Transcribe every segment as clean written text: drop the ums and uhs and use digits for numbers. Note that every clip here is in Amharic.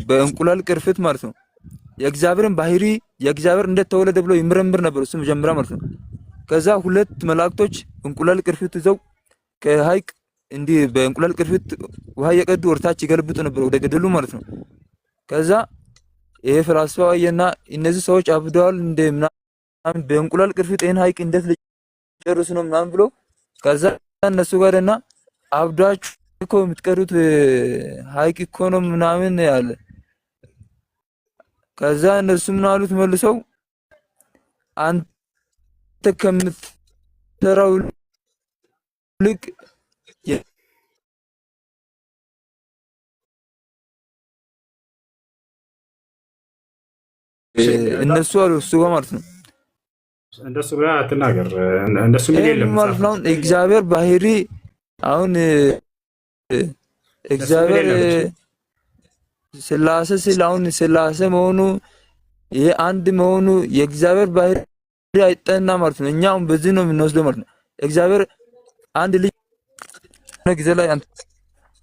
በእንቁላል ቅርፊት ማለት ነው የእግዚአብሔርን ባህሪ የእግዚአብሔር እንደተወለደ ብሎ ይመረምር ነበር እሱ መጀመሪያ ማለት ነው። ከዛ ሁለት መላእክቶች እንቁላል ቅርፊት ይዘው ከሐይቅ እንዲህ በእንቁላል ቅርፊት ውሃ እየቀዱ ወርታች ይገልብጡ ነበር ወደ ገደሉ ማለት ነው። ከዛ ይሄ ፍልስፍና አየና እነዚህ ሰዎች አብደዋል እንደ ምናምን በእንቁላል ቅርፊት ይሄን ሐይቅ እንዴት ሊጨርሱ ነው ምናምን ብሎ ከዛ እነሱ ጋርና አብዳችሁ እኮ የምትቀሩት ሐይቅ እኮ ነው ምናምን ያለ። ከዛ እነሱ ምን አሉት መልሰው አንተ ከምትሰራው ልቅ እነሱ አሉ እሱ ጋር ማለት ነው እንደሱ ብላ አትናገር። እንደሱ ምን የለም ማለት ነው እግዚአብሔር ባህሪ አሁን እግዚአብሔር ስላሴ ስላውን ስላሴ መሆኑ ይሄ አንድ መሆኑ የእግዚአብሔር ባህሪ አይጠና ማለት ነው። እኛው በዚህ ነው የምንወስደው ማለት ነው። እግዚአብሔር አንድ ልጅ ጊዜ ላይ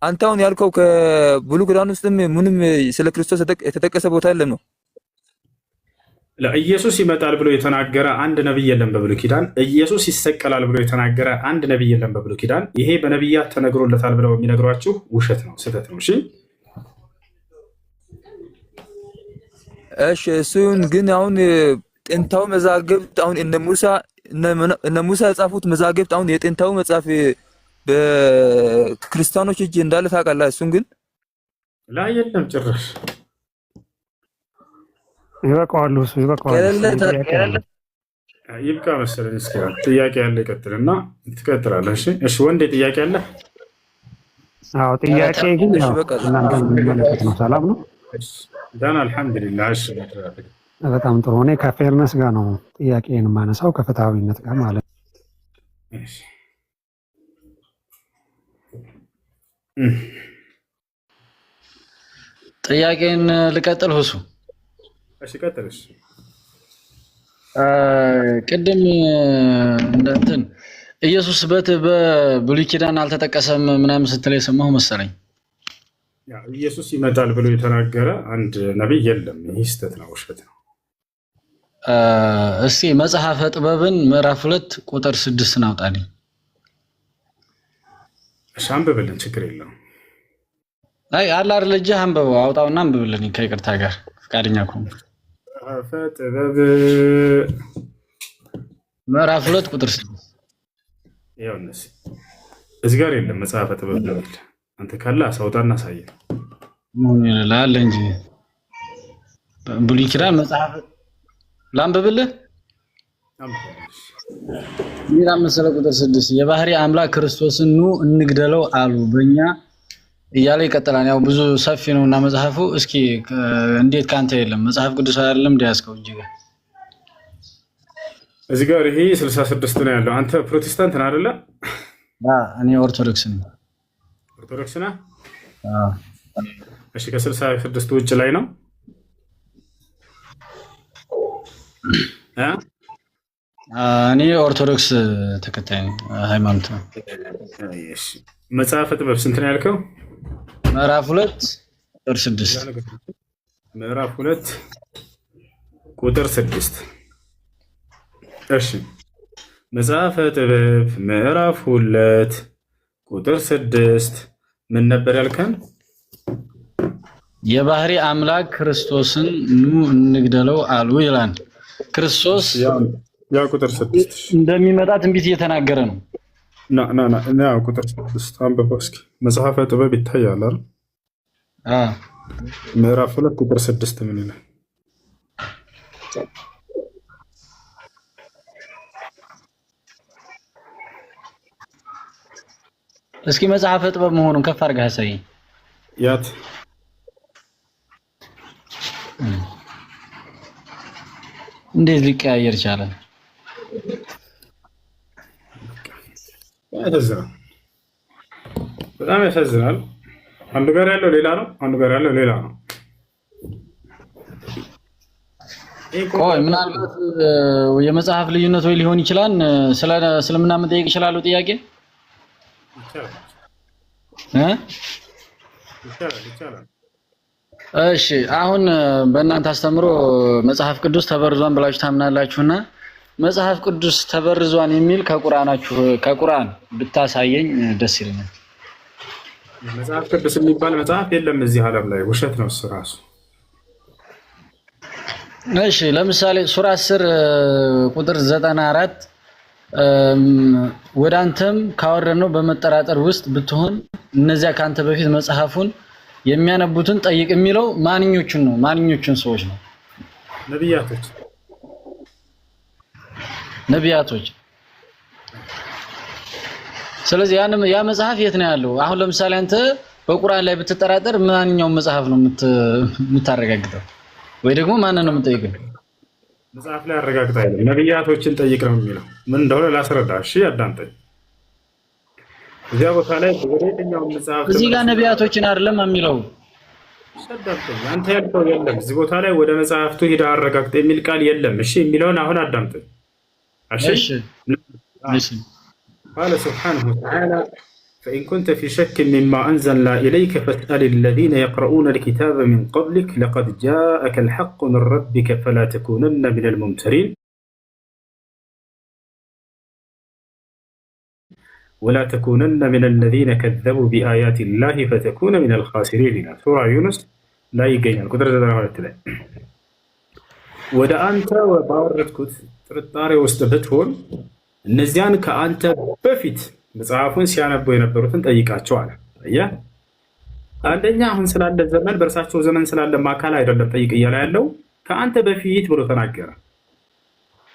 አንተ አሁን ያልከው ከብሉይ ኪዳን ውስጥም ምንም ስለ ክርስቶስ የተጠቀሰ ቦታ የለም ነው። ለኢየሱስ ይመጣል ብሎ የተናገረ አንድ ነብይ የለም በብሉይ ኪዳን። ኢየሱስ ይሰቀላል ብሎ የተናገረ አንድ ነብይ የለም በብሉይ ኪዳን። ይሄ በነብያት ተነግሮለታል ብለው የሚነግሯችሁ ውሸት ነው፣ ስህተት ነው። እሺ እሱን ግን አሁን ጥንታው መዛግብት አሁን እነ ሙሳ የጻፉት መዛግብት አሁን የጥንታው መጽሐፍ በክርስቲያኖች እጅ እንዳለ ታውቃለህ። እሱን ግን ላይ የለም ጭራሽ። ይበቃዋል እሱ ይበቃዋል። ይብቃ መሰለኝ። እስኪ ጥያቄ ያለ ይቀጥልና ትቀጥላለህ። እሺ ወንዴ ጥያቄ አለ? አዎ ጥያቄ ግን ያው እናንተ የሚመለከት ነው። ሰላም ነው? ዳና አልሐምዱሊላህ። እሺ በጣም ጥሩ። እኔ ከፌርነስ ጋር ነው ጥያቄን የማነሳው ከፍትሃዊነት ጋር ማለት ነው። እሺ ጥያቄን ልቀጥል ሁሱ? እሺ ቀጥልሽ። ቅድም እንትን ኢየሱስ በብሉይ ኪዳን አልተጠቀሰም ምናምን ስትል የሰማሁ መሰለኝ። ያ ኢየሱስ ይመጣል ብሎ የተናገረ አንድ ነብይ የለም። ይህ ስህተት ነው፣ ውሸት ነው። እስቲ መጽሐፈ ጥበብን ምዕራፍ 2 ቁጥር 6 አውጣልኝ። እሺ አንብብልን፣ ችግር የለውም። አይ አለ አይደል እጅህ አንብበው አውጣውና አንብብልን ከይቅርታ ጋር ፈቃደኛ ከሆንክ። መጽሐፈ ጥበብ ምዕራፍ 2 ቁጥር 6 ይኸውልህ፣ እዚህ ጋር የለም መጽሐፈ ጥበብ ነው። አንተ ካለ አሳውጣና አሳየን። ምን ይላል እንጂ ብሉይ ኪዳን መጽሐፍ ላንብብልህ። ሚራ መሰለ ቁጥር 6 የባህሪ አምላክ ክርስቶስን ኑ እንግደለው አሉ በእኛ እያለ ይቀጥላል። ያው ብዙ ሰፊ ነውና መጽሐፉ። እስኪ እንዴት ካንተ የለም መጽሐፍ ቅዱስ አይደለም እንዲያስከው እንጂ እዚህ ጋር ይሄ 66 ነው ያለው። አንተ ፕሮቴስታንት ነህ አይደለ? እኔ ኦርቶዶክስ ነኝ። ኦርቶዶክስ ነህ? እሺ ከ66 ውጭ ላይ ነው? እኔ ኦርቶዶክስ ተከታይ ነኝ፣ ሃይማኖት ነው። እሺ መጽሐፈ ጥበብ ስንት ነው ያልከው? ምዕራፍ 2 ቁጥር 6 ምዕራፍ 2 ቁጥር 6 እሺ መጽሐፈ ጥበብ ምዕራፍ 2 ቁጥር 6 ምን ነበር ያልከን? የባህሪ አምላክ ክርስቶስን ኑ እንግደለው አሉ ይላል። ክርስቶስ ያ ቁጥር 6 እንደሚመጣ ትንቢት እየተናገረ ነው። ና ቁጥር 6 አንብበው እስኪ። መጽሐፈ ጥበብ ይታያል አይደል? ምዕራፍ 2 ቁጥር 6 ምን ይላል? እስኪ መጽሐፈ ጥበብ መሆኑን ከፍ አድርገህ አሳይ። ያት እንዴት ሊቀያየር ቻለ? በጣም ያሳዝናል። አንዱ ጋር ያለው ሌላ ነው፣ አንዱ ጋር ያለው ሌላ ነው። ቆይ ምናልባት የመጽሐፍ ልዩነት ወይ ሊሆን ይችላል። ስለምና መጠየቅ ይችላል ጥያቄ ይቻላል። እሺ አሁን በእናንተ አስተምሮ መጽሐፍ ቅዱስ ተበርዟን ብላችሁ ታምናላችሁና መጽሐፍ ቅዱስ ተበርዟን የሚል ከቁርአን ብታሳየኝ ደስ ይለኛል። መጽሐፍ ቅዱስ የሚባል መጽሐፍ የለም እዚህ ዓለም ላይ፣ ውሸት ነው እሱ ራሱ። እሺ ለምሳሌ ሱራ 10 ቁጥር 94 ወደ አንተም ካወረድነው በመጠራጠር ውስጥ ብትሆን እነዚያ ካንተ በፊት መጽሐፉን የሚያነቡትን ጠይቅ የሚለው ማንኞቹን ሰዎች ነው? ነቢያቶች። ስለዚህ ያ መጽሐፍ የት ነው ያለው? አሁን ለምሳሌ አንተ በቁርአን ላይ ብትጠራጠር ማንኛውም መጽሐፍ ነው የምታረጋግጠው? ወይ ደግሞ ማንን ነው የምትጠይቀው? መጽሐፍ ላይ አረጋግጥ አይደለም፣ ነቢያቶችን ጠይቅ ነው የሚለው። ምን እንደሆነ ላስረዳ። እሺ አዳምጠኝ። እዚያ ቦታ ላይ ወደየትኛው መጽሐፍ እዚህ ጋር ነቢያቶችን አይደለም የሚለው? አዳምጠኝ። አንተ ያልከው የለም እዚህ ቦታ ላይ ወደ መጽሐፍቱ ሂዳ አረጋግጥ የሚል ቃል የለም። እሺ የሚለውን አሁን አዳምጠኝ። እሺ قال سبحانه وتعالى فإن كنت في شك مما أنزلنا إليك فاسأل الذين يقرؤون الكتاب من قبلك لقد جاءك الحق من ربك فلا تكونن من الممترين ولا تكونن من الذين كذبوا بآيات الله فتكون من الخاسرين. سورة يونس لا يجينا القدرة لا ودا أنت وباورتكت ترطاري واستبتون እነዚያን ከአንተ በፊት መጽሐፉን ሲያነቡ የነበሩትን ጠይቃቸው አለ። አንደኛ አሁን ስላለ ዘመን በእርሳቸው ዘመን ስላለ አካል አይደለም ጠይቅ እያለ ያለው ከአንተ በፊት ብሎ ተናገረ።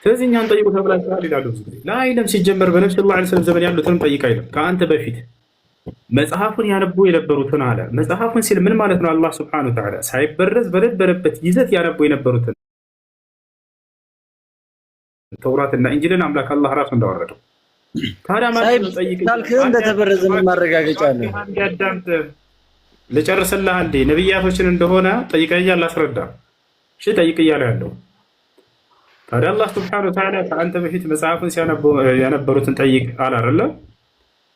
ስለዚህ እኛን ጠይቁ ተብላችኋል ይላሉ። ለአይለም ሲጀመር በነብዩ ሰለላሁ ዐለይሂ ወሰለም ዘመን ያሉትን ጠይቅ አይልም። ከአንተ በፊት መጽሐፉን ያነቡ የነበሩትን አለ። መጽሐፉን ሲል ምን ማለት ነው? አላህ ሱብሓነሁ ወተዓላ ሳይበረዝ በነበረበት ይዘት ያነቡ የነበሩትን ተውራትና እንጂልን አምላክ አላህ ራሱ እንዳወረደው። ታዲያ ማለት ነው ጠይቅ እንደተበረዘ ማረጋገጫ አለ። ያዳምጥ ልጨርስልህ እንዴ? ነብያቶችን እንደሆነ ጠይቀኛል፣ ላስረዳ። እሺ ጠይቅ እያለ ያለው ታዲያ አላህ ሱብሓነሁ ወተዓላ ከአንተ በፊት መጽሐፉን ያነበሩትን ጠይቅ አላረለ?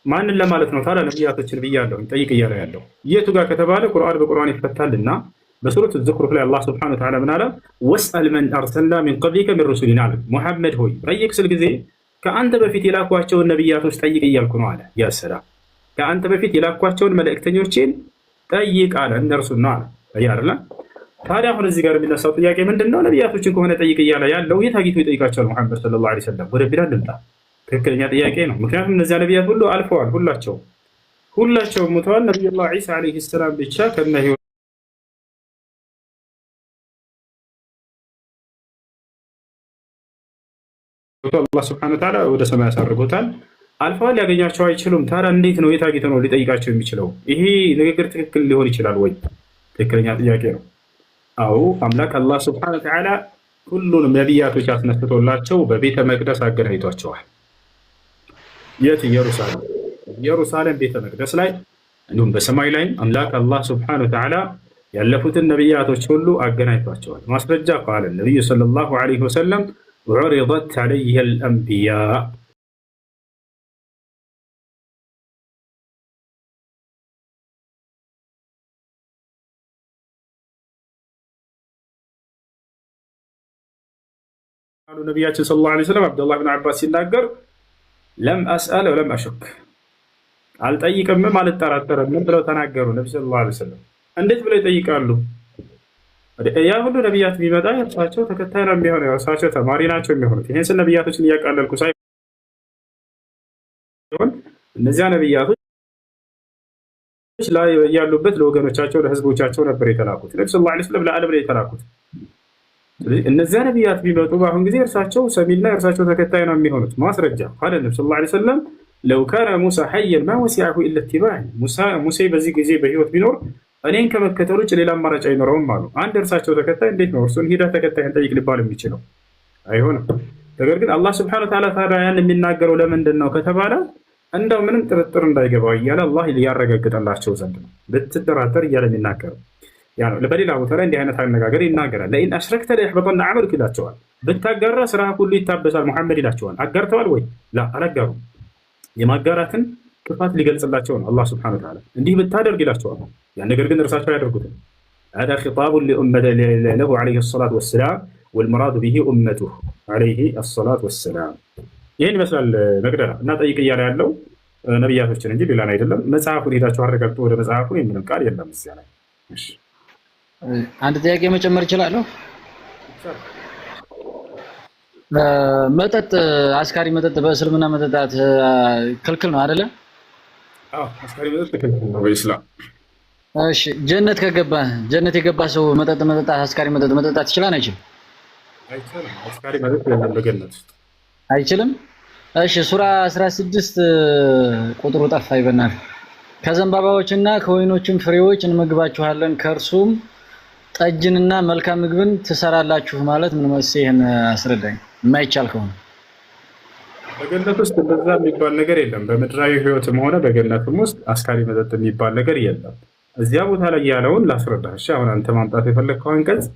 ማንን ለማለት ነው ታዲያ? ነብያቶችን ብያለሁ ጠይቅ እያለ ያለው የቱ ጋር ከተባለ ቁርአን በቁርአን ይፈታልና በሱረቱ ዙኽሩፍ ላይ አላህ ሱብሓነሁ ወተዓላ ምን አለ? ወስአል መን አርሰልና ሚን ቀብሊከ ሚን ሩሱሊና አለ። ሙሐመድ ሆይ ጠይቅ ስል ጊዜ ከአንተ በፊት የላኳቸውን ነቢያቶች ጠይቅ እያልኩ ነው አለ። ያ ሰላም ከአንተ በፊት የላኳቸውን መልእክተኞችን ጠይቅ አለ። እነርሱን ነው አለ። አይደለ? ታዲያ አሁን እዚህ ጋር የሚነሳው ጥያቄ ምንድን ነው? ነቢያቶችን ከሆነ ጠይቅ እያለ ያለው የት አግኝቶ ይጠይቃቸዋል? ሙሐመድ ሰለላሁ ዐለይሂ ወሰለም ወደ ቢላል ልምጣ። ትክክለኛ ጥያቄ ነው። ምክንያቱም እነዚያ ነቢያት ሁሉ አልፈዋል። ሁላቸውም ሞተዋል። ነቢዩላህ ዒሳ ዐለይሂ ሰላም ብቻ ከነ አላህ ሱብሓነሁ ወተዓላ ወደ ሰማይ ያሳርጎታል። አልፈዋል፣ ሊያገኛቸው አይችሉም። ታዲያ እንዴት ነው የት አግኝቶ ነው ሊጠይቃቸው የሚችለው? ይሄ ንግግር ትክክል ሊሆን ይችላል ወይ? ትክክለኛ ጥያቄ ነው። አዎ አምላክ አላህ ሱብሓነሁ ወተዓላ ሁሉንም ነቢያቶች አስነስቶላቸው በቤተ መቅደስ አገናኝቷቸዋል። የት? ኢየሩሳሌም ቤተ መቅደስ ላይ እንዲሁም በሰማይ ላይ አምላክ አላህ ሱብሓነሁ ወተዓላ ያለፉትን ነቢያቶች ሁሉ አገናኝቷቸዋል። ማስረጃ ቃለ ነቢዩ ሰለላሁ ዐለይሂ ወሰለም ዑሪደት ዐለይሂ አልአንቢያ አሉ ነቢያችን ሰለላሁ ዐለይሂ ወሰለም አብዱላህ ብን አባስ ሲናገር ለም አስአል ወለም አሹክ አልጠይቅምም አልጠራጠርም ብለው ተናገሩ። ነቢ ሰለላሁ ዐለይሂ ወሰለም እንዴት ብለው ይጠይቃሉ? ያ ሁሉ ነቢያት ቢመጣ እርሳቸው ተከታይ ነው የሚሆነው፣ እርሳቸው ተማሪ ናቸው የሚሆኑት። ይህን ስል ነቢያቶችን እያቃለልኩ ሳይሆን እነዚያ ነቢያቶች ላይ ያሉበት ለወገኖቻቸው ለህዝቦቻቸው ነበር የተላኩት። ነቢ ሰለላሁ ዐለይሂ ወሰለም ለዓለም ላይ የተላኩት። እነዚያ ነቢያት ቢመጡ በአሁን ጊዜ እርሳቸው ሰሚና እርሳቸው ተከታይ ነው የሚሆኑት። ማስረጃ ቃለ ነቢ ሰለላሁ ዐለይሂ ወሰለም ለው ካነ ሙሳ ሐየን ማ ወሲዐሁ ኢላ ኢትባዕ ሙሴ በዚህ ጊዜ በህይወት ቢኖር እኔን ከመከተል ውጭ ሌላ አማራጭ አይኖረውም አሉ። አንድ እርሳቸው ተከታይ እንዴት ነው እርሱን ሂደህ ተከታይን ጠይቅ ሊባል የሚችለው? አይሆንም። ነገር ግን አላህ ሱብሓነሁ ወተዓላ ታዲያ ያን የሚናገረው ለምንድን ነው ከተባለ እንደው ምንም ጥርጥር እንዳይገባው እያለ አላህ ሊያረጋግጥላቸው ዘንድ ነው። ብትጠራጠር እያለ የሚናገረው ያ ነው። በሌላ ቦታ ላይ እንዲህ አይነት አነጋገር ይናገራል። ለኢን አሽረክተ ለየሕበጠነ ዐመሉክ ይላቸዋል። ብታጋራ ስራ ሁሉ ይታበሳል ሙሐመድ ይላቸዋል። አጋርተዋል ወይ? ላ አላጋሩም። የማጋራትን ክፋት ሊገልጽላቸው ነው አላህ ሱብሓነሁ ወተዓላ። እንዲህ ብታደርግ ይላቸዋል። ያን ነገር ግን እርሳቸው አያደርጉትም። هذا خطاب له عليه الصلاة والسلام والمراد به أمته عليه الصلاة والسلام ይህን ይመስላል መቅደላ እና ጠይቅ እያለ ያለው ነቢያቶችን እንጂ ሌላን አይደለም። መጽሐፉን ሄዳችሁ አረጋግጡ ወደ መጽሐፉ የሚልም ቃል የለም እዚያ ላይ። አንድ ጥያቄ መጨመር እችላለሁ? መጠጥ አስካሪ መጠጥ በእስልምና መጠጣት ክልክል ነው አይደለ? አዎ አስካሪ መጠጥ ክልክል ነው በእስላም። እሺ ጀነት የገባ ሰው መጠጥ መጠጣት አስካሪ መጠጥ መጠጣት ይችላል አይችልም? አይችልም። አስካሪ መጠጥ የለም በገነት ውስጥ አይችልም። እሺ ሱራ 16 ቁጥሩ ጠፋ ይበናል። ከዘንባባዎችና ከወይኖችም ፍሬዎች እንመግባችኋለን ከእርሱም ጠጅንና መልካም ምግብን ትሰራላችሁ ማለት ምን ማለት ይሄን አስረዳኝ። የማይቻል ከሆነ በገነት ውስጥ እንደዛ የሚባል ነገር የለም። በምድራዊ ህይወትም ሆነ በገነትም ውስጥ አስካሪ መጠጥ የሚባል ነገር የለም። እዚያ ቦታ ላይ ያለውን ላስረዳህ። እሺ አሁን አንተ ማምጣት የፈለግከው አንቀጽ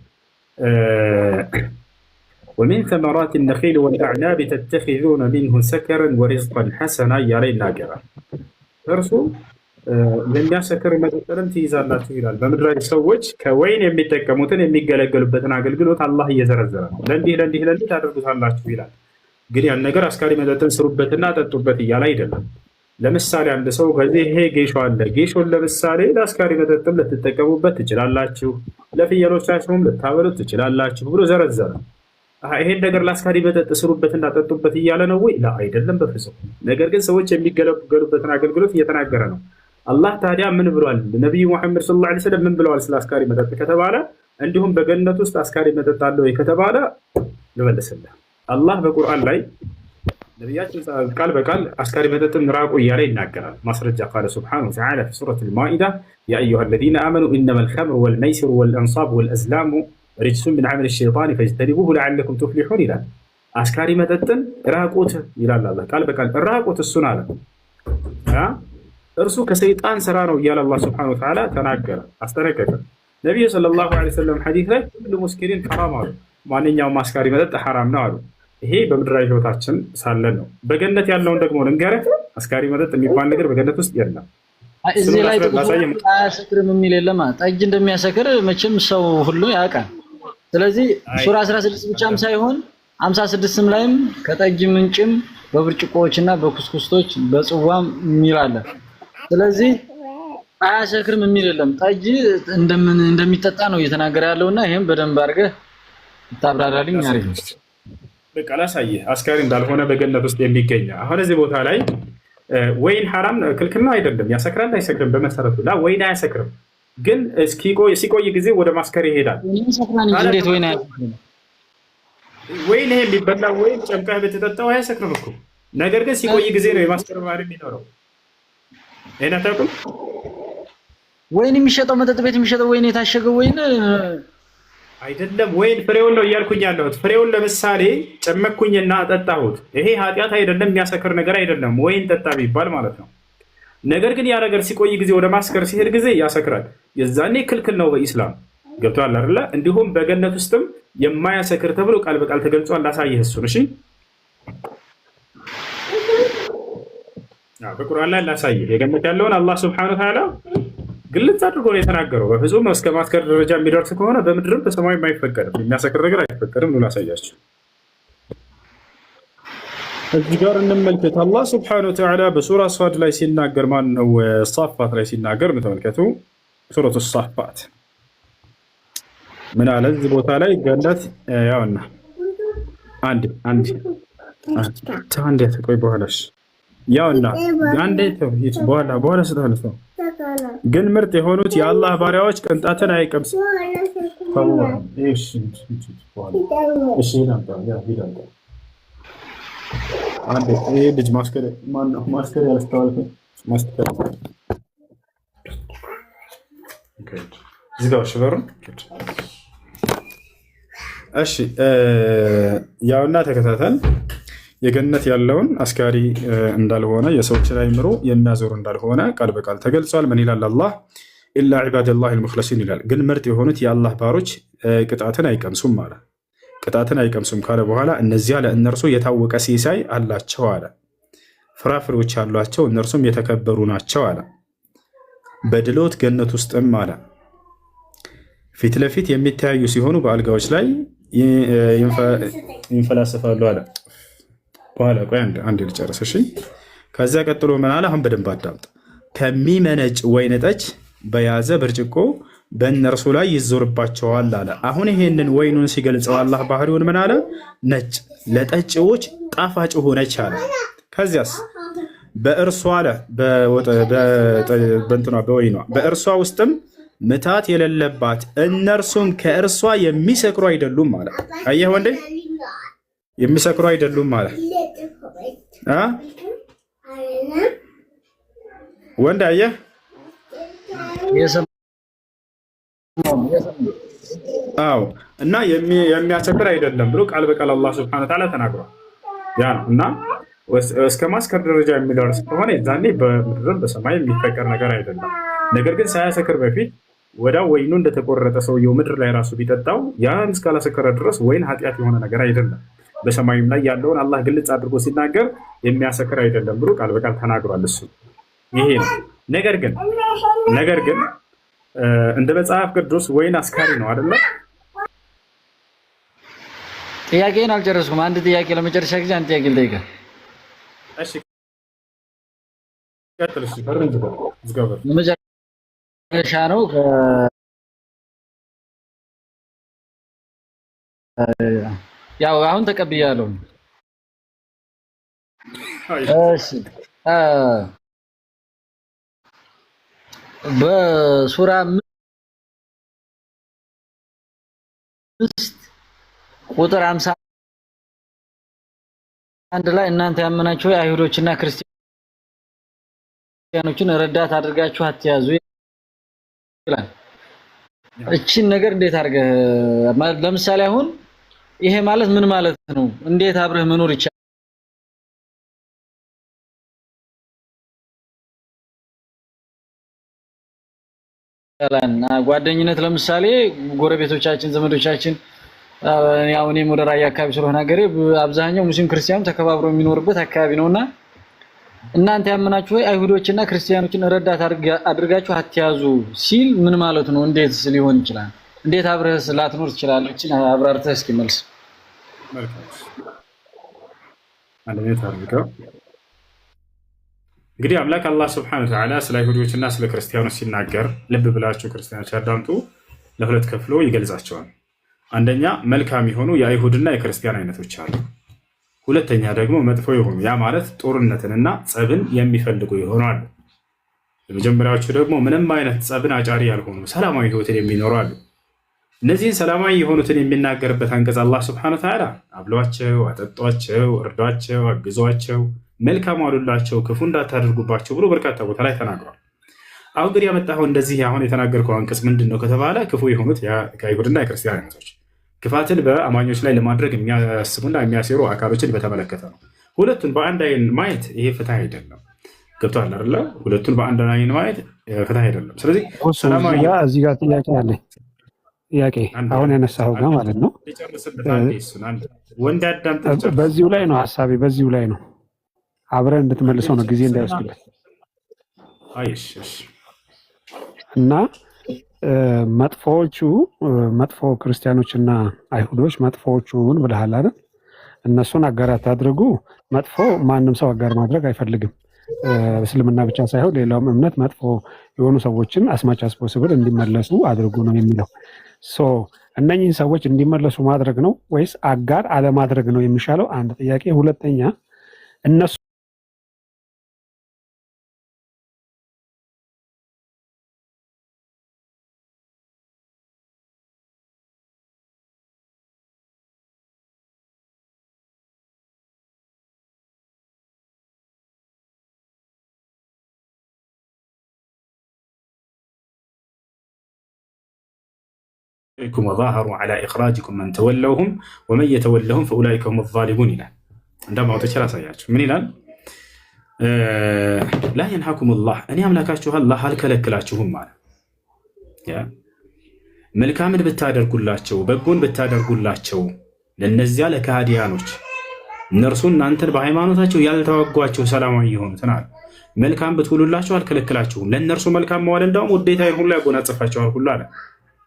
ومن ثمرات النخيل والأعناب تتخذون منه سكرا ورزقا حسنا እያለ ይናገራል። እርሱ የሚያሰክር መጠጥንም ትይዛላችሁ ይላል። በምድራዊ ሰዎች ከወይን የሚጠቀሙትን የሚገለገሉበትን አገልግሎት አላህ እየዘረዘረ ነው። ለእንዲህ ታደርጉታላችሁ ይላል። ግን ያን ነገር አስካሪ መጠጥን ስሩበትና ጠጡበት እያለ አይደለም። ለምሳሌ አንድ ሰው ከዚህ ይሄ ጌሾ አለ፣ ጌሾን ለምሳሌ ለአስካሪ መጠጥም ልትጠቀሙበት ትችላላችሁ፣ ለፍየሎቻችሁም ልታበሉት ትችላላችሁ ብሎ ዘረዘረ። ይሄን ነገር ለአስካሪ መጠጥ ስሩበትና ጠጡበት እያለ ነው ወይ? አይደለም በፍጹም። ነገር ግን ሰዎች የሚገለገሉበትን አገልግሎት እየተናገረ ነው። አላህ ታዲያ ምን ብሏል? ነቢዩ ሙሐመድ ሰለላሁ ዐለይሂ ወሰለም ምን ብለዋል ስለ አስካሪ መጠጥ ከተባለ፣ እንዲሁም በገነት ውስጥ አስካሪ መጠጥ አለ ወይ ከተባለ ልመልስልህ። አላህ በቁርአን ላይ ነቢያችን ቃል በቃል አስካሪ መጠጥን ራቁ እያለ ይናገራል። ማስረጃ ቃለ ሱብሓነሁ ወተዓላ ፊ ሱረቲል ማኢዳ ያ አዩሃ አለዚነ አመኑ ኢነመል ኸምሩ ወልመይሲሩ ወልአንሳቡ ወልአዝላሙ ሪጅሱን ሚን ዐመሊ ሸይጣን ፈጅተኒቡሁ ለዐለኩም ቱፍሊሑን ይላል። አስካሪ መጠጥን ራቁት ይላል አላህ ቃል በቃል ራቁት እሱን አለ። እርሱ ከሰይጣን ስራ ነው እያለ አላህ ሱብሓነሁ ወተዓላ ተናገረ፣ አስጠነቀቀ። ነቢዩ ሰለላሁ ዐለይሂ ወሰለም ሐዲስ ላይ ሁሉ ሙስኪሪን ሐራም አሉ፣ ማንኛውም አስካሪ መጠጥ ሐራም ነው አሉ። ይሄ በምድራዊ ህይወታችን ሳለን ነው። በገነት ያለውን ደግሞ ልንገርህ፣ አስካሪ መጠጥ የሚባል ነገር በገነት ውስጥ የለም። እዚህ ላይ አያሰክርም የሚል የለም። ጠጅ እንደሚያሰክር መቼም ሰው ሁሉ ያውቃል። ስለዚህ ሱራ 16 ብቻም ሳይሆን 56ም ላይም ከጠጅ ምንጭም በብርጭቆዎችና በኩስኩስቶች በጽዋም የሚል አለ። ስለዚህ አያሰክርም የሚል የለም። ጠጅ እንደሚጠጣ ነው እየተናገረ ያለውና ይሄን በደንብ አድርገህ ታብራራልኝ። አሪፍ ነው። በቃ ላሳየህ አስካሪ እንዳልሆነ በገነት ውስጥ የሚገኝ። አሁን እዚህ ቦታ ላይ ወይን ሐራም ክልክል ነው አይደለም፣ ያሰክራል አይሰክርም? በመሰረቱ ወይን አያሰክርም፣ ግን ሲቆይ ጊዜ ወደ ማስከር ይሄዳል። እንዴት ወይን አያሰክርም? ወይን ይሄ የሚበላ ወይን ጨምቀህ ብትጠጣው አያሰክርም እኮ። ነገር ግን ሲቆይ ጊዜ ነው የማስከር ባህሪ የሚኖረው። ይሄን አታውቅም? ወይን የሚሸጠው መጠጥ ቤት የሚሸጠው ወይን የታሸገው ወይን አይደለም፣ ወይን ፍሬውን ነው እያልኩኝ ያለሁት። ፍሬውን ለምሳሌ ጨመኩኝና አጠጣሁት፣ ይሄ ኃጢአት አይደለም፣ የሚያሰክር ነገር አይደለም፣ ወይን ጠጣ ቢባል ማለት ነው። ነገር ግን ያ ነገር ሲቆይ ጊዜ ወደ ማስከር ሲሄድ ጊዜ ያሰክራል። የዛኔ ክልክል ነው በኢስላም። ገብቶሃል አይደለ? እንዲሁም በገነት ውስጥም የማያሰክር ተብሎ ቃል በቃል ተገልጿል። ላሳየህ እሱን። እሺ በቁርአን ላይ ላሳየህ። የገነት ያለውን አላህ ሱብሓነሁ ወተዓላ ግልጽ አድርጎ ነው የተናገረው። በፍጹም እስከ ማስከር ደረጃ የሚደርስ ከሆነ በምድርም በሰማይም አይፈቀድም፣ የሚያሰክር ነገር አይፈቀድም ነው። ላሳያችሁ። እዚህ ጋር እንመልከት። አላህ ሱብሓነሁ ወተዓላ በሱራ ሷድ ላይ ሲናገር፣ ማን ነው ሳፋት ላይ ሲናገር ተመልከቱ። ሱረቱ ሳፋት ምን አለ? እዚህ ቦታ ላይ ገነት ያውና አንድ ተቆይ በኋላሽ ያውና አንዴ ተውሂድ በኋላ ስተነሱ ግን ምርጥ የሆኑት የአላህ ባሪያዎች ቅንጣትን አይቀምስ። ይህ ልጅ ማስከር ያስተዋል ዝጋው ሽበሩን። እሺ ያውና ተከታተል። የገነት ያለውን አስካሪ እንዳልሆነ የሰዎችን አይምሮ የሚያዞር እንዳልሆነ ቃል በቃል ተገልጿል። ምን ይላል አላህ? ኢላ ዒባደላህ አልሙኽለሲን ይላል። ግን ምርጥ የሆኑት የአላህ ባሮች ቅጣትን አይቀምሱም አለ። ቅጣትን አይቀምሱም ካለ በኋላ እነዚያ ለእነርሱ የታወቀ ሲሳይ አላቸው አለ። ፍራፍሬዎች አሏቸው፣ እነርሱም የተከበሩ ናቸው አለ። በድሎት ገነት ውስጥም አለ ፊት ለፊት የሚተያዩ ሲሆኑ በአልጋዎች ላይ ይንፈላሰፋሉ አለ። በኋላ ቆይ አንድ ልጨርስ እሺ። ከዚያ ቀጥሎ ምን አለ? አሁን በደንብ አዳምጥ። ከሚመነጭ ወይን ጠጅ በያዘ ብርጭቆ በእነርሱ ላይ ይዞርባቸዋል አለ። አሁን ይሄንን ወይኑን ሲገልጸው አላህ ባህሪውን ምን አለ? ነጭ ለጠጪዎች ጣፋጭ ሆነች አለ። ከዚያስ በእርሷ አለ በእንትኗ በወይኗ በእርሷ ውስጥም ምታት የሌለባት እነርሱም ከእርሷ የሚሰክሩ አይደሉም ማለት። አየህ ወንዴ የሚሰክሩ አይደሉም ማለት ወንድ አየህ። አዎ እና የሚያሰክር አይደለም ብሎ ቃል በቃል አላህ ሱብሓነሁ ወተዓላ ተናግሯል። ያ ነው እና እስከ ማስከር ደረጃ የሚደርስ ከሆነ የዛኔ በምድርም በሰማይ የሚፈቀር ነገር አይደለም። ነገር ግን ሳያሰክር በፊት ወዲያው ወይኑ እንደተቆረጠ ሰውየው ምድር ላይ ራሱ ቢጠጣው ያን እስካላሰከረ ድረስ ወይን ኃጢአት የሆነ ነገር አይደለም። በሰማይም ላይ ያለውን አላህ ግልጽ አድርጎ ሲናገር የሚያሰክር አይደለም ብሎ ቃል በቃል ተናግሯል። እሱ ይሄ ነው። ነገር ግን እንደ መጽሐፍ ቅዱስ ወይን አስካሪ ነው አይደለ? ጥያቄን አልጨረስኩም። አንድ ጥያቄ ለመጨረሻ ጊዜ አንድ ጥያቄ ልጠይቅህ። እሺ ቀጥል። እሺ ፈረንጅ ዝጋበር መጨረሻ ነው። ያው አሁን ተቀብያለሁ። እሺ በሱራ 5 ቁጥር 51 ላይ እናንተ ያመናችሁ አይሁዶችና ክርስቲያኖችን ረዳት አድርጋችሁ አትያዙ ይላል። እቺን ነገር እንዴት አድርገህ ለምሳሌ አሁን ይሄ ማለት ምን ማለት ነው? እንዴት አብረህ መኖር ይቻላል? ጓደኝነት ለምሳሌ ጎረቤቶቻችን፣ ዘመዶቻችን ያው እኔም ወደ ራያ አካባቢ ስለሆነ ሀገሬ አብዛኛው ሙስሊም ክርስቲያኑ ተከባብሮ የሚኖርበት አካባቢ ነውና እናንተ ያመናችሁ አይሁዶችና ክርስቲያኖችን ረዳት አድርጋችሁ አትያዙ ሲል ምን ማለት ነው? እንዴት ሊሆን ይችላል? እንዴት አብረህስ ላትኖር ትችላለህ? እቺን አብራርተህ እስኪ መልስ። እንግዲህ አምላክ አላህ ሱብሓነሁ ወተዓላ ስለ አይሁዶችና ስለ ክርስቲያኖች ሲናገር ልብ ብላችሁ ክርስቲያኖች ያዳምጡ፣ ለሁለት ከፍሎ ይገልጻቸዋል። አንደኛ መልካም የሆኑ የአይሁድና የክርስቲያን አይነቶች አሉ። ሁለተኛ ደግሞ መጥፎ የሆኑ ያ ማለት ጦርነትንና ጸብን የሚፈልጉ ይሆናሉ። የመጀመሪያዎቹ ደግሞ ምንም አይነት ጸብን አጫሪ ያልሆኑ ሰላማዊ ህይወትን የሚኖሩ አሉ። እነዚህን ሰላማዊ የሆኑትን የሚናገርበት አንቀጽ አላህ ሱብሓነሁ ወተዓላ አብሏቸው፣ አጠጧቸው፣ እርዷቸው፣ አግዟቸው፣ መልካም አሉላቸው፣ ክፉ እንዳታደርጉባቸው ብሎ በርካታ ቦታ ላይ ተናግሯል። አሁን ግን ያመጣኸው እንደዚህ አሁን የተናገርከው አንቀጽ ምንድን ነው ከተባለ ክፉ የሆኑት ከአይሁድና የክርስቲያን አይነቶች ክፋትን በአማኞች ላይ ለማድረግ የሚያስቡና የሚያሴሩ አካሎችን በተመለከተ ነው። ሁለቱን በአንድ አይን ማየት ይሄ ፍትህ አይደለም። ገብቶሃል አይደለ? ሁለቱን በአንድ አይን ማየት ፍትህ አይደለም። ስለዚህ እዚህ ጋር ጥያቄ አለ። ጥያቄ አሁን ያነሳኸው ጋር ማለት ነው። ወንድ አዳምጥ። በዚሁ ላይ ነው ሀሳቤ፣ በዚሁ ላይ ነው። አብረን እንድትመልሰው ነው ጊዜ እንዳይወስድበት እና መጥፎ ክርስቲያኖችና አይሁዶች መጥፎዎቹን ብለሃል አይደል? እነሱን አጋር አታድርጉ። መጥፎ ማንም ሰው አጋር ማድረግ አይፈልግም። እስልምና ብቻ ሳይሆን ሌላውም እምነት መጥፎ የሆኑ ሰዎችን አስማች አስ ፖሲብል እንዲመለሱ አድርጉ ነው የሚለው። እነኚህን ሰዎች እንዲመለሱ ማድረግ ነው ወይስ አጋር አለማድረግ ነው የሚሻለው? አንድ ጥያቄ። ሁለተኛ እነሱ ወዛሀሩ ዐላ ኢኽራጅኩም መን ተወለውሁም ወመን የተወለሁም ፈኡላኢከ ሁሙ ዛሊሙን ይላል። እንደማውተች ላሳያችሁ። ምን ይላል? ላ የንሃኩም ላህ እኔ አምላካችሁ አላህ አልከለክላችሁም ማለት መልካምን ብታደርጉላቸው በጎን ብታደርጉላቸው ለነዚያ ለካህዲያኖች እነርሱ እናንተን በሃይማኖታቸው ያልተዋጓቸው ሰላማዊ የሆኑትን አለ መልካም ብትውሉላቸው አልከለክላችሁም። ለእነርሱ መልካም መዋል እንዳውም ውዴታዬን ሁሉ ያጎናጽፋቸዋል ሁሉ አለ።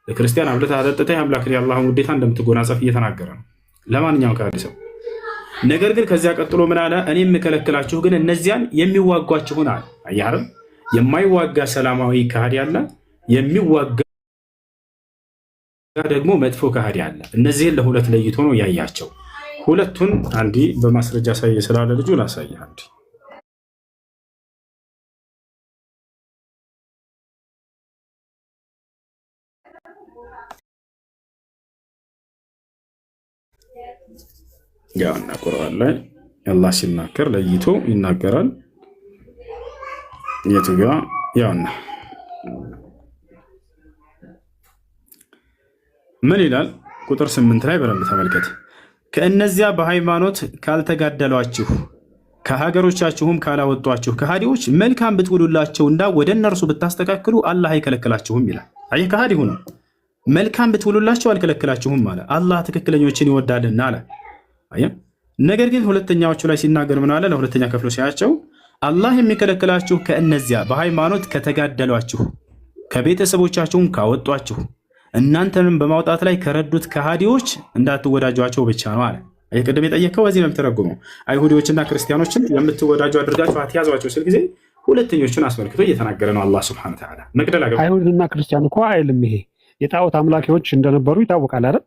ለክርስቲያን አብልተህ አጠጥተህ አምላክ የአላህን ውዴታ እንደምትጎናጸፍ እየተናገረ ነው ለማንኛውም ከሃዲ ሰው። ነገር ግን ከዚያ ቀጥሎ ምን አለ? እኔ የምከለክላችሁ ግን እነዚያን የሚዋጓችሁን አለ። አያርም የማይዋጋ ሰላማዊ ከሃዲ አለ፣ የሚዋጋ ደግሞ መጥፎ ከሃዲ አለ። እነዚህን ለሁለት ለይቶ ነው ያያቸው። ሁለቱን አንዲ በማስረጃ ሳይ ስላለ ልጁ ላሳይህ አንዲ ያውና ቁርአን ላይ አላህ ሲናገር ለይቶ ይናገራል። የቱ ጋ ያውና ምን ይላል? ቁጥር 8 ላይ በደንብ ተመልከት። ከእነዚያ በሃይማኖት ካልተጋደሏችሁ ከሀገሮቻችሁም ካላወጧችሁ ከሃዲዎች መልካም ብትውሉላቸውና ወደ እነርሱ ብታስተካክሉ አላህ አይከለክላችሁም ይላል። አየህ ከሃዲ ሆኖ መልካም ብትውሉላቸው አልከለክላችሁም አለ። አላህ ትክክለኞችን ይወዳልና አለ። አየህ ነገር ግን ሁለተኛዎቹ ላይ ሲናገር ምን አለ? ለሁለተኛ ከፍሎ ሲያቸው አላህ የሚከለክላችሁ ከእነዚያ በሃይማኖት ከተጋደሏችሁ ከቤተሰቦቻችሁም ካወጧችሁ እናንተንም በማውጣት ላይ ከረዱት ከሃዲዎች እንዳትወዳጇቸው ብቻ ነው አለ። ቅድም የጠየቀው በዚህ ነው የምትረጉመው። አይሁዶችና ክርስቲያኖችን የምትወዳጁ አድርጋችሁ አትያዟቸው ሲል ጊዜ ሁለተኞቹን አስመልክቶ እየተናገረ ነው አላህ ሱብሓነሁ ወተዓላ። መቅደላ አይሁድና ክርስቲያን እኮ አይልም። ይሄ የጣዖት አምላኪዎች እንደነበሩ ይታወቃል አይደል?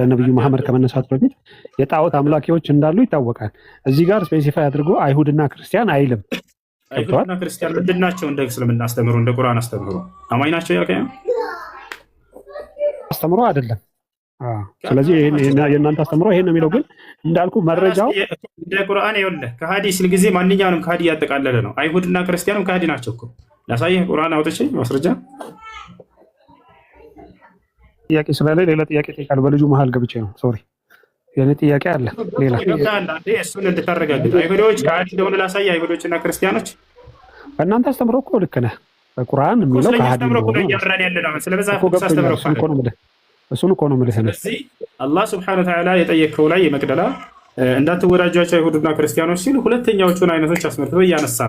ነብዩ መሐመድ ከመነሳቱ በፊት የጣዖት አምላኪዎች እንዳሉ ይታወቃል። እዚህ ጋር ስፔሲፋይ አድርጎ አይሁድና ክርስቲያን አይልም። አይሁድና ክርስቲያን ምንድን ናቸው? እንደ እስልምና አስተምሮ እንደ ቁርአን አስተምሮ አማኝ ናቸው ያቀያ አስተምሮ አይደለም። ስለዚህ የእናንተ አስተምሮ ይሄን ነው የሚለው። ግን እንዳልኩ መረጃው እንደ ቁርአን ይኸውልህ ከሃዲ ሲል ጊዜ ማንኛውንም ከሃዲ ያጠቃለለ ነው። አይሁድና ክርስቲያንም ከሃዲ ናቸው እኮ ላሳየህ ቁርአን አውጥቼ ማስረጃ ጥያቄ ስላለ ሌላ ጥያቄ ጠይቃለሁ። በልጁ መሀል ገብቼ ነው ሶሪ። የኔ ጥያቄ አለ ሌላ እሱን እንድታረጋግጥ አይሁዶች ከሃዲ እንደሆነ ላሳየህ። አይሁዶችና ክርስቲያኖች በእናንተ አስተምሮ እኮ ልክ ነህ። በቁርአን የሚለው ከሃዲ ነው እሱን እኮ ነው የምልህ። ስለዚህ አላህ ሱብሓነሁ ወተዓላ የጠየቀው ላይ የመቅደላ እንዳትወዳጇቸው አይሁድና ክርስቲያኖች ሲል ሁለተኛዎቹን አይነቶች አስመልክቶ እያነሳ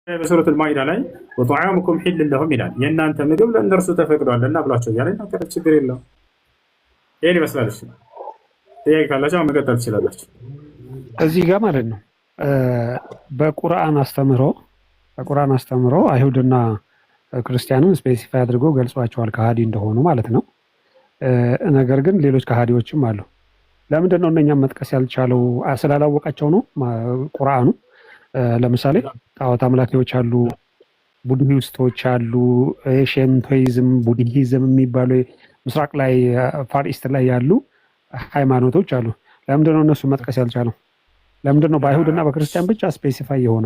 በሱረት አልማኢዳ ላይ ወጠዓሙኩም ሒሉን ለሁም ይላል። የእናንተ ምግብ ለእነርሱ ተፈቅዷልና ብሏቸው እያለ ይናገራል። ችግር የለውም። ይሄን ይመስላል። እሺ ጥያቄ ካላችሁ መቀጠል ትችላላችሁ። እዚህ ጋር ማለት ነው በቁርአን አስተምሮ አይሁድና ክርስቲያንን ስፔሲፋይ አድርጎ ገልጿቸዋል ከሃዲ እንደሆኑ ማለት ነው። ነገር ግን ሌሎች ከሃዲዎችም አሉ። ለምንድን ነው እነኛም መጥቀስ ያልቻለው? ስላላወቃቸው ነው ቁርአኑ። ለምሳሌ ጣዖት አምላኪዎች አሉ፣ ቡድሂስቶች አሉ፣ ሼንቶይዝም ቡድሂዝም የሚባሉ ምስራቅ ላይ ፋር ኢስት ላይ ያሉ ሃይማኖቶች አሉ። ለምንድን ነው እነሱ መጥቀስ ያልቻለው? ለምንድን ነው በአይሁድና በክርስቲያን ብቻ ስፔሲፋይ የሆነ?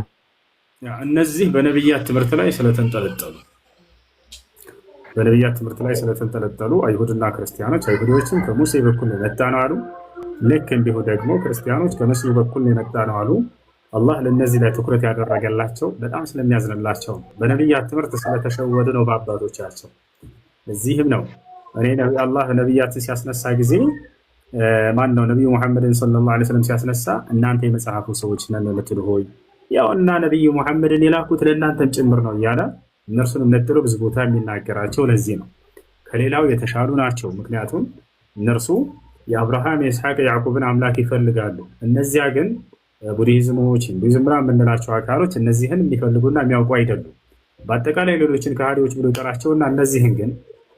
እነዚህ በነብያት ትምህርት ላይ ስለተንጠለጠሉ አይሁድና ክርስቲያኖች አይሁዶችን ከሙሴ በኩል የመጣ ነው አሉ። ልክ እንዲሁ ደግሞ ክርስቲያኖች ከመሲሁ በኩል የመጣ ነው አሉ። አላህ ለነዚህ ላይ ትኩረት ያደረገላቸው በጣም ስለሚያዝንላቸው በነብያት ትምህርት ስለተሸወዱ ነው በአባቶቻቸው። እዚህም ነው አላህ ነብያትን ሲያስነሳ ጊዜ ማን ነው ነብዩ መሐመድን ሰለላሁ ዐለይሂ ወሰለም ሲያስነሳ እናንተ የመጽሐፉ ሰዎች ነን ልትሉ ሆይ ያውና ነብዩ መሐመድን የላኩት ለእናንተም ጭምር ነው እያለ እነርሱንም ነጥሎ ብዙ ቦታ የሚናገራቸው ለዚህ ነው። ከሌላው የተሻሉ ናቸው። ምክንያቱም እነርሱ የአብርሃም የኢስሐቅ የያዕቆብን አምላክ ይፈልጋሉ። እነዚያ ግን ቡድሂዝሞች ሂንዱይዝም ምናምን የምንላቸው አካሎች እነዚህን የሚፈልጉና የሚያውቁ አይደሉም። በአጠቃላይ ሌሎችን ከሃዲዎች ብሎ ይጠራቸውና እነዚህን ግን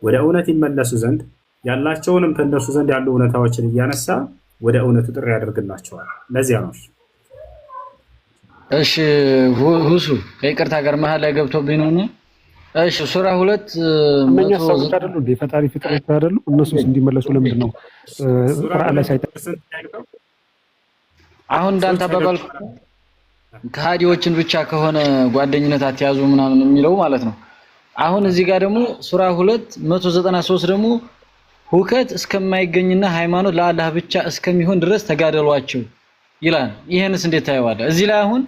ወደ እውነት ይመለሱ ዘንድ ያላቸውንም ከእነርሱ ዘንድ ያሉ እውነታዎችን እያነሳ ወደ እውነቱ ጥሪ ያደርግላቸዋል። ለዚያ ነው። እሺ ሁሱ ከይቅርታ ጋር መሀል ላይ ገብቶብኝ ነው። እሺ ሱራ 2 እነኛ ሰዎች አይደሉ እንደ ፈጣሪ ፍጥረት አይደሉ? እነሱስ እንዲመለሱ ለምንድን ነው ቁርአን ላይ ሳይጠቅስ? አሁን እንዳንተ አባባል ከሃዲዎችን ብቻ ከሆነ ጓደኝነት አትያዙ ምናምን የሚለው ማለት ነው። አሁን እዚህ ጋር ደግሞ ሱራ 2 193 ደግሞ ሁከት እስከማይገኝና ሃይማኖት ለአላህ ብቻ እስከሚሆን ድረስ ተጋደሏቸው ይላል። ይሄንስ እንዴት ታየዋለህ? እዚህ ላይ አሁን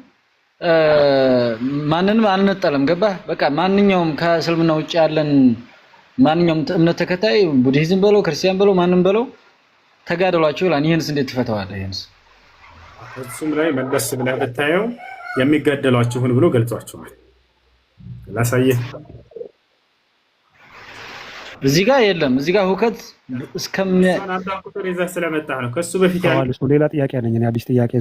ማንንም አልነጠለም። ገባህ? በቃ ማንኛውም ከእስልምና ውጭ ያለን ማንኛውም እምነት ተከታይ ቡድሂዝም በለው ክርስቲያን በለው ማንም በለው ተጋደሏቸው ይላል። ይሄንስ እንዴት ትፈታዋለህ? ይሄንስ እሱም ላይ መለስ ብለህ ብታየው የሚጋደሏችሁን ብሎ ገልጿቸዋል። ላሳየህ። እዚህ ጋር የለም። እዚህ ጋር ሁከት ቁጥር ይዘህ ስለመጣህ ነው። ከሱ በፊት ሌላ ጥያቄ አለኝ። አዲስ ጥያቄ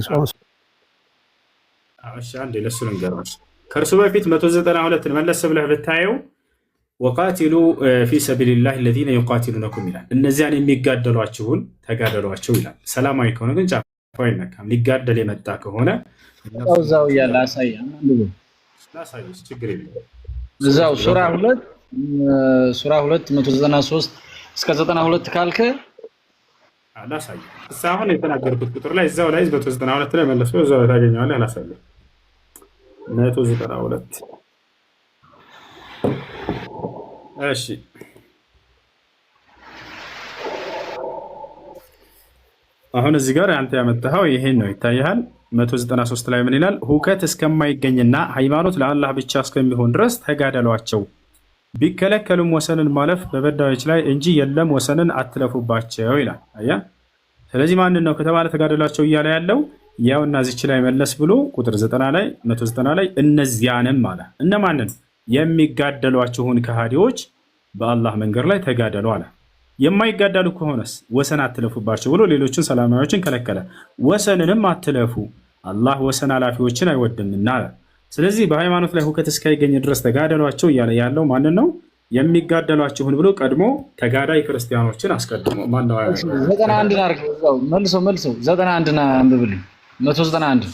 አንዴ ለሱ ልንገርህ። ከእርሱ በፊት 192ን መለስ ብለህ ብታየው ወቃቲሉ ፊ ሰቢልላህ الذين يقاتلونكم ይላል። እነዚያን የሚጋደሏችሁን ተጋደሏቸው ይላል። ሰላማዊ ከሆነ ግን ጫፋ አይነካም። ሊጋደል የመጣ ከሆነ እዛው ያለ አሳየን ላሳየህ፣ ችግር የለም። እዛው ሱራ 2 193 እስከ 92 ካልከ ላሳየህ። አሁን የተናገርኩት ቁጥር ላይ እዛው ላይ 192 ላይ መለስ ብለህ እዛው ላይ ታገኘዋለህ። ላሳየህ 192 እሺ አሁን እዚህ ጋር አንተ ያመጣኸው ይሄን ነው፣ ይታያል። 193 ላይ ምን ይላል? ሁከት እስከማይገኝና ሃይማኖት ለአላህ ብቻ እስከሚሆን ድረስ ተጋደሏቸው፣ ቢከለከሉም ወሰንን ማለፍ በበዳዮች ላይ እንጂ የለም ወሰንን አትለፉባቸው ይላል። አያ ስለዚህ ማንን ነው ከተባለ ተጋደሏቸው እያለ ያለው ያውና እዚች ላይ መለስ ብሎ ቁጥር 90 ላይ 190 ላይ እነዚያንም አለ። እነማንን? የሚጋደሏችሁን ከሃዲዎች በአላህ መንገድ ላይ ተጋደሉ አለ። የማይጋደሉ ከሆነስ ወሰን አትለፉባቸው ብሎ ሌሎችን ሰላማዊዎችን ከለከለ። ወሰንንም አትለፉ አላህ ወሰን አላፊዎችን አይወድምና አለ። ስለዚህ በሃይማኖት ላይ ሁከት እስካይገኝ ድረስ ተጋደሏቸው እያለ ያለው ማንን ነው? የሚጋደሏችሁን ብሎ ቀድሞ ተጋዳይ ክርስቲያኖችን አስቀድሞ ማነው? 91 አድርገው መልሶ 91 አንብብልኝ። 191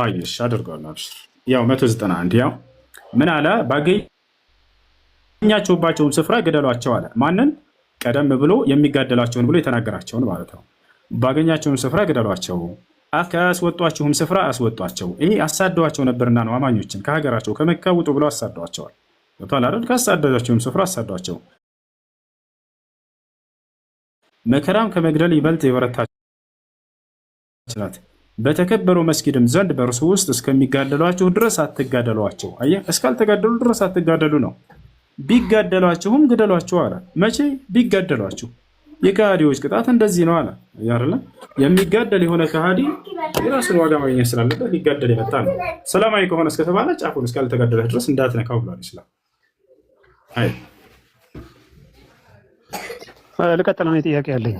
አይሽ አድርገዋለሁ። ያው 191 ያው ምን አለ? ባገኛችሁባቸውም ስፍራ ግደሏቸው አለ። ማንን? ቀደም ብሎ የሚጋደሏቸውን ብሎ የተናገራቸውን ማለት ነው። ባገኛቸውም ስፍራ ግደሏቸው፣ ካስወጧችሁም ስፍራ አስወጧቸው። ይሄ አሳደዋቸው ነበርና ነው። አማኞችን ከሀገራቸው ከመካ ውጡ ብለው አሳደዋቸዋል። አይደል? ካሳደዷቸውም ስፍራ አሳዷቸው። መከራም ከመግደል ይበልጥ የበረታች ናት። በተከበረው መስጊድም ዘንድ በእርሱ ውስጥ እስከሚጋደሏችሁ ድረስ አትጋደሏቸው። አየህ፣ እስካልተጋደሉ ድረስ አትጋደሉ ነው። ቢጋደሏችሁም ግደሏቸው አለ። መቼ? ቢጋደሏችሁ። የከሃዲዎች ቅጣት እንደዚህ ነው አለ። ያረለ የሚጋደል የሆነ ከሃዲ የራሱን ዋጋ ማግኘት ስላለበት ሊጋደል የመጣ ነው። ሰላማዊ ከሆነ እስከተባለ ጫፉን እስካልተጋደለ ድረስ እንዳትነካው ብሏል ኢስላም። አይ ልቀጥል ነው ጥያቄ ያለኝ።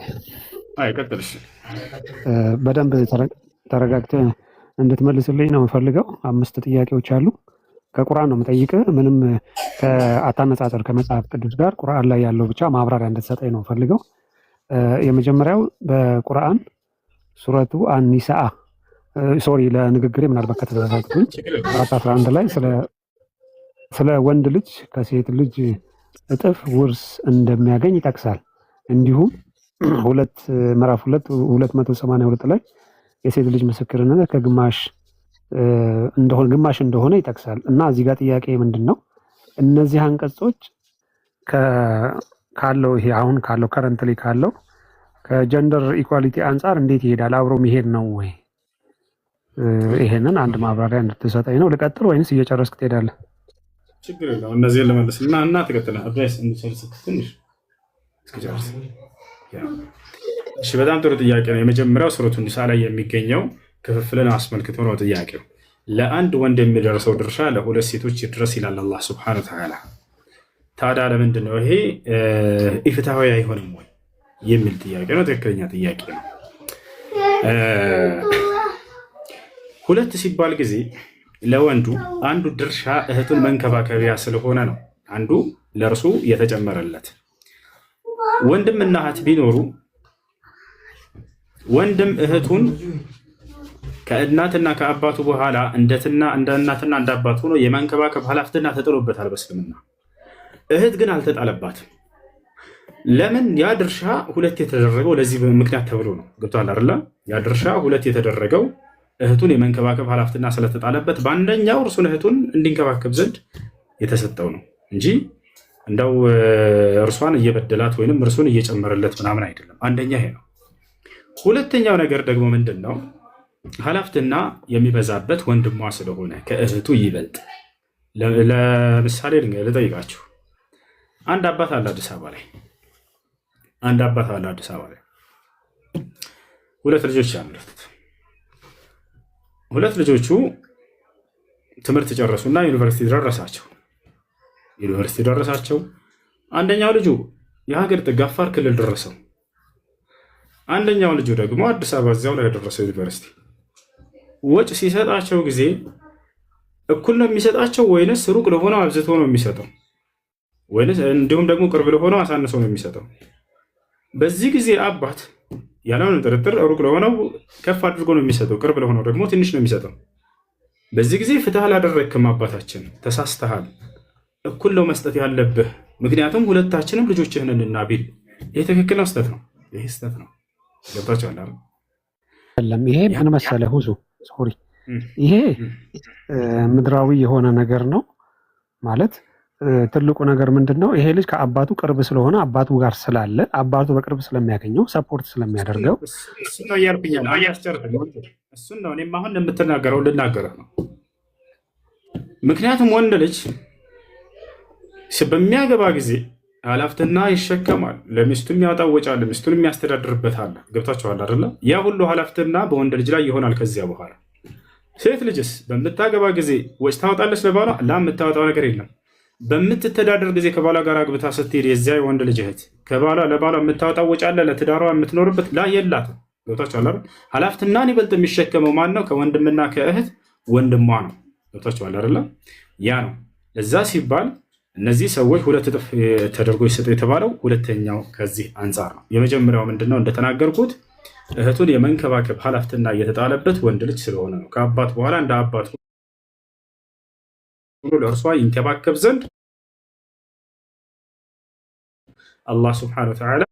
አይ ቀጥልሽ። በደንብ ተረጋግተህ እንድትመልስልኝ ነው የምፈልገው። 5 ጥያቄዎች አሉ። ከቁርአን ነው የምጠይቅህ። ምንም አታነጻጽር ከመጽሐፍ ቅዱስ ጋር ቁርአን ላይ ያለው ብቻ ማብራሪያ እንድትሰጠኝ ነው ፈልገው። የመጀመሪያው በቁርአን ሱረቱ አኒሳ ሶሪ ለንግግሬ ምናልባት ከተሳሳትኩኝ 11 ላይ ስለ ወንድ ልጅ ከሴት ልጅ እጥፍ ውርስ እንደሚያገኝ ይጠቅሳል። እንዲሁም ምዕራፍ 282 ላይ የሴት ልጅ ምስክርነት ከግማሽ እንደሆነ ይጠቅሳል። እና እዚህ ጋር ጥያቄ ምንድን ነው? እነዚህ አንቀጾች ካለው ይሄ አሁን ካለው ከረንትሊ ካለው ከጀንደር ኢኳሊቲ አንጻር እንዴት ይሄዳል? አብሮ መሄድ ነው ወይ? ይሄንን አንድ ማብራሪያ እንድትሰጠኝ ነው። ልቀጥል ወይንስ እየጨረስክ ትሄዳለህ? ችግር የለውም። እነዚህን ለመለስና እና ተከተለ አድሬስ እንድትጨርስ ትንሽ እስኪጨርስ። እሺ፣ በጣም ጥሩ ጥያቄ ነው። የመጀመሪያው ሱረቱ ኒሳ ላይ የሚገኘው ክፍፍልን አስመልክቶ ነው ጥያቄው። ለአንድ ወንድ የሚደርሰው ድርሻ ለሁለት ሴቶች ይድረስ ይላል አላህ ሱብሓነሁ ወተዓላ። ታዲያ ለምንድን ነው ይሄ ኢፍትሐዊ አይሆንም ወይ የሚል ጥያቄ ነው። ትክክለኛ ጥያቄ ነው። ሁለት ሲባል ጊዜ ለወንዱ አንዱ ድርሻ እህቱን መንከባከቢያ ስለሆነ ነው አንዱ ለእርሱ የተጨመረለት። ወንድምና እህት ቢኖሩ ወንድም እህቱን ከእናትና ከአባቱ በኋላ እንደ እናትና እንደ አባቱ ሆኖ የመንከባከብ ኃላፊነትና ተጥሎበታል በእስልምና። እህት ግን አልተጣለባትም። ለምን? ያ ድርሻ ሁለት የተደረገው ለዚህ ምክንያት ተብሎ ነው። ገብቷል አይደለ? ያ ድርሻ ሁለት የተደረገው እህቱን የመንከባከብ ኃላፊነትና ስለተጣለበት በአንደኛው እርሱን እህቱን እንዲንከባከብ ዘንድ የተሰጠው ነው። እንጂ እንደው እርሷን እየበደላት ወይንም እርሱን እየጨመረለት ምናምን አይደለም። አንደኛ ይሄ ነው። ሁለተኛው ነገር ደግሞ ምንድን ነው? ኃላፊነትና የሚበዛበት ወንድሟ ስለሆነ ከእህቱ ይበልጥ። ለምሳሌ ልጠይቃችሁ። አንድ አባት አለ አዲስ አበባ ላይ ሁለት ልጆች አሉት። ሁለት ልጆቹ ትምህርት ጨረሱና ዩኒቨርሲቲ ደረሳቸው። አንደኛው ልጁ የሀገር ጥግ አፋር ክልል ደረሰው። አንደኛው ልጁ ደግሞ አዲስ አበባ እዚያው ላይ ደረሰው ዩኒቨርሲቲ። ወጭ ሲሰጣቸው ጊዜ እኩል ነው የሚሰጣቸው ወይንስ ሩቅ ለሆነው አብዝቶ ነው የሚሰጠው? ወይንስ እንዲሁም ደግሞ ቅርብ ለሆነው አሳንሶ ነው የሚሰጠው? በዚህ ጊዜ አባት ያለምንም ጥርጥር ሩቅ ለሆነው ከፍ አድርጎ ነው የሚሰጠው፣ ቅርብ ለሆነው ደግሞ ትንሽ ነው የሚሰጠው። በዚህ ጊዜ ፍትህ አላደረግክም አባታችን፣ ተሳስተሃል፣ እኩል ነው መስጠት ያለብህ፣ ምክንያቱም ሁለታችንም ልጆችህ ነንና ቢል ይሄ ትክክል ነው? ስህተት ነው? ይሄ ስህተት ነው። ገብታችኋል አይደል? ይሄ ምን መሰለህ ሁሱ፣ ሶሪ፣ ይሄ ምድራዊ የሆነ ነገር ነው ማለት። ትልቁ ነገር ምንድን ነው? ይሄ ልጅ ከአባቱ ቅርብ ስለሆነ አባቱ ጋር ስላለ አባቱ በቅርብ ስለሚያገኘው ሰፖርት ስለሚያደርገው እሱን ነው እያልኩኛል። እሱን ነው እኔም አሁን የምትናገረው ልናገረህ ነው። ምክንያቱም ወንድ ልጅ በሚያገባ ጊዜ ኃላፊነትና ይሸከማል። ለሚስቱ የሚያወጣው ወጪ አለ፣ ሚስቱን የሚያስተዳድርበት አለ። ገብታችኋል አይደለ? ያ ሁሉ ኃላፊነትና በወንድ ልጅ ላይ ይሆናል። ከዚያ በኋላ ሴት ልጅስ በምታገባ ጊዜ ወጪ ታወጣለች ለባሏ? የምታወጣው ነገር የለም። በምትተዳደር ጊዜ ከባሏ ጋር አግብታ ስትሄድ የዚያ ወንድ ልጅ እህት ለባሏ የምታወጣው ወጪ አለ፣ ለትዳሯ የምትኖርበት የላትም። ገብታችኋል አይደል? ኃላፊነትናን ይበልጥ የሚሸከመው ማን ነው? ከወንድምና ከእህት ወንድሟ ነው። ገብታችኋል አይደለ? ያ ነው። ለዛ ሲባል እነዚህ ሰዎች ሁለት እጥፍ ተደርጎ ይሰጡ የተባለው ሁለተኛው ከዚህ አንጻር ነው። የመጀመሪያው ምንድነው? እንደተናገርኩት እህቱን የመንከባከብ ኃላፊነትና እየተጣለበት ወንድ ልጅ ስለሆነ ነው። ከአባት በኋላ እንደ አባት ሆኖ ለእርሷ ይንከባከብ ዘንድ አላህ ስብሐነሁ ወተዓላ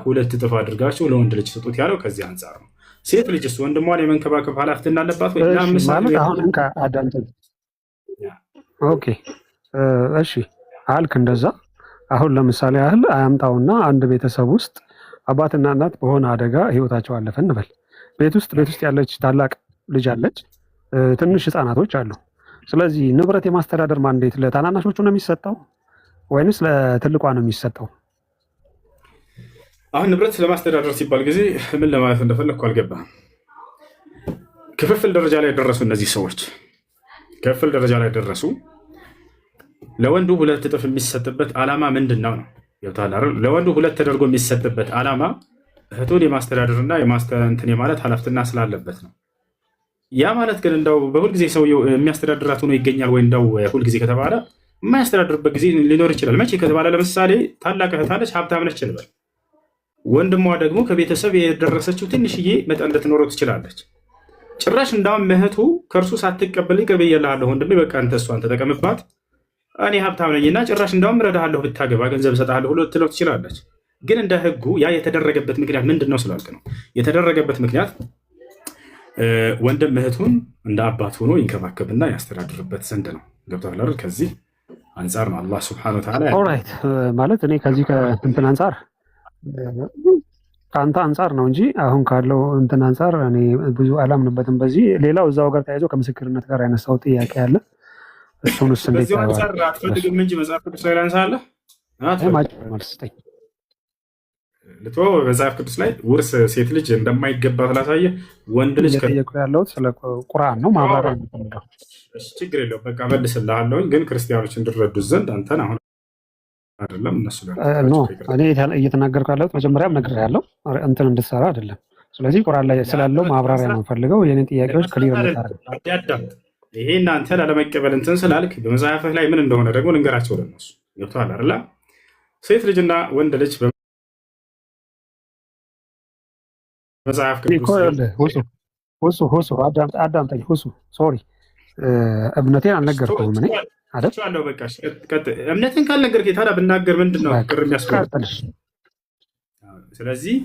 ሁለት እጥፍ አድርጋችሁ ለወንድ ልጅ ስጡት ያለው ከዚህ አንጻር ነው። ሴት ልጅስ ወንድሟን የመንከባከብ ኃላፊነት አለባት ወይ? ኦኬ እሺ አልክ እንደዛ። አሁን ለምሳሌ ያህል አያምጣውና አንድ ቤተሰብ ውስጥ አባትና እናት በሆነ አደጋ ህይወታቸው አለፈ እንበል። ቤት ውስጥ ያለች ታላቅ ልጅ አለች፣ ትንሽ ህፃናቶች አሉ። ስለዚህ ንብረት የማስተዳደር ማንዴት ለታናናሾቹ ነው የሚሰጠው ወይንስ ለትልቋ ነው የሚሰጠው? አሁን ንብረት ለማስተዳደር ሲባል ጊዜ ምን ለማለት እንደፈለግኩ አልገባህም። ክፍፍል ደረጃ ላይ ደረሱ እነዚህ ሰዎች፣ ክፍፍል ደረጃ ላይ ደረሱ። ለወንዱ ሁለት እጥፍ የሚሰጥበት ዓላማ ምንድን ነው? ለወንዱ ሁለት ተደርጎ የሚሰጥበት ዓላማ እህቱን የማስተዳደርና የማስተንትን የማለት ኃላፊነትና ስላለበት ነው። ያ ማለት ግን እንደው በሁልጊዜ ሰውየው የሚያስተዳድራት ሆኖ ይገኛል ወይ? እንደው ሁልጊዜ ከተባለ የማያስተዳድርበት ጊዜ ሊኖር ይችላል። መቼ ከተባለ ለምሳሌ ታላቅ እህት አለች፣ ሀብታም ነች እንበል። ወንድሟ ደግሞ ከቤተሰብ የደረሰችው ትንሽዬ መጠን ልትኖረው ትችላለች። ጭራሽ እንዳውም እህቱ ከእርሱ ሳትቀበል ይቅር ብዬልሃለሁ ወንድሜ፣ በቃ አንተ እሷን ተጠቀምባት፣ እኔ ሀብታም ነኝና ጭራሽ እንዳውም እረዳሃለሁ፣ ብታገባ ገንዘብ እሰጥሃለሁ ብሎ ትለው ትችላለች። ግን እንደ ህጉ ያ የተደረገበት ምክንያት ምንድን ነው ስላልክ ነው። የተደረገበት ምክንያት ወንድም እህቱን እንደ አባት ሆኖ ይንከባከብና ያስተዳድርበት ዘንድ ነው። ገብቶሃል አይደል? ከዚህ አንጻር ነው አላህ ሱብሓነሁ ወተዓላ ኦልራይት ማለት እኔ ከዚህ ከእንትን አንጻር ከአንተ አንጻር ነው እንጂ አሁን ካለው እንትን አንጻር እኔ ብዙ አላምንበትም። በዚህ ሌላው እዛው ጋር ተያይዞ ከምስክርነት ጋር ያነሳው ጥያቄ አለ። እሱንስ እንዴት ነው? አንጻር አትፈልግም እንጂ መጽሐፍ ቅዱስ ላይ ላንሳለህ መልስጠኝ ልቶ መጽሐፍ ቅዱስ ላይ ውርስ ሴት ልጅ እንደማይገባ ስላሳየ ወንድ ልጅ ከጠየቁ ያለሁት ስለ ቁርአን ነው። ማብራሪያ ነው። ችግር የለውም በቃ መልስልሃለሁኝ። ግን ክርስቲያኖች እንዲረዱት ዘንድ አንተን አሁን አይደለም እነሱ እኔ እየተናገርኩ ያለሁት መጀመሪያም ነግሬሃለሁ እንትን እንድትሰራ አይደለም። ስለዚህ ቁርአን ላይ ስላለው ማብራሪያ ነው ፈልገው የኔን ጥያቄዎች ክሊር እንድታደርግ። ይሄ እናንተ ላለመቀበል እንትን ስላልክ በመጽሐፍህ ላይ ምን እንደሆነ ደግሞ ልንገራቸው ለነሱ። ገብቶሃል አይደለ? ሴት ልጅና ወንድ ልጅ በመጽሐፍ ቅዱስ ሁሱ አዳምጠኝ። ሁሱ ሶሪ እምነቴን አልነገርኩህም እኔ አይደል? በቃ እምነትን ካልነገርክ ታዲያ ብናገር ምንድን ነው ቅር የሚያስፈልግ? ስለዚህ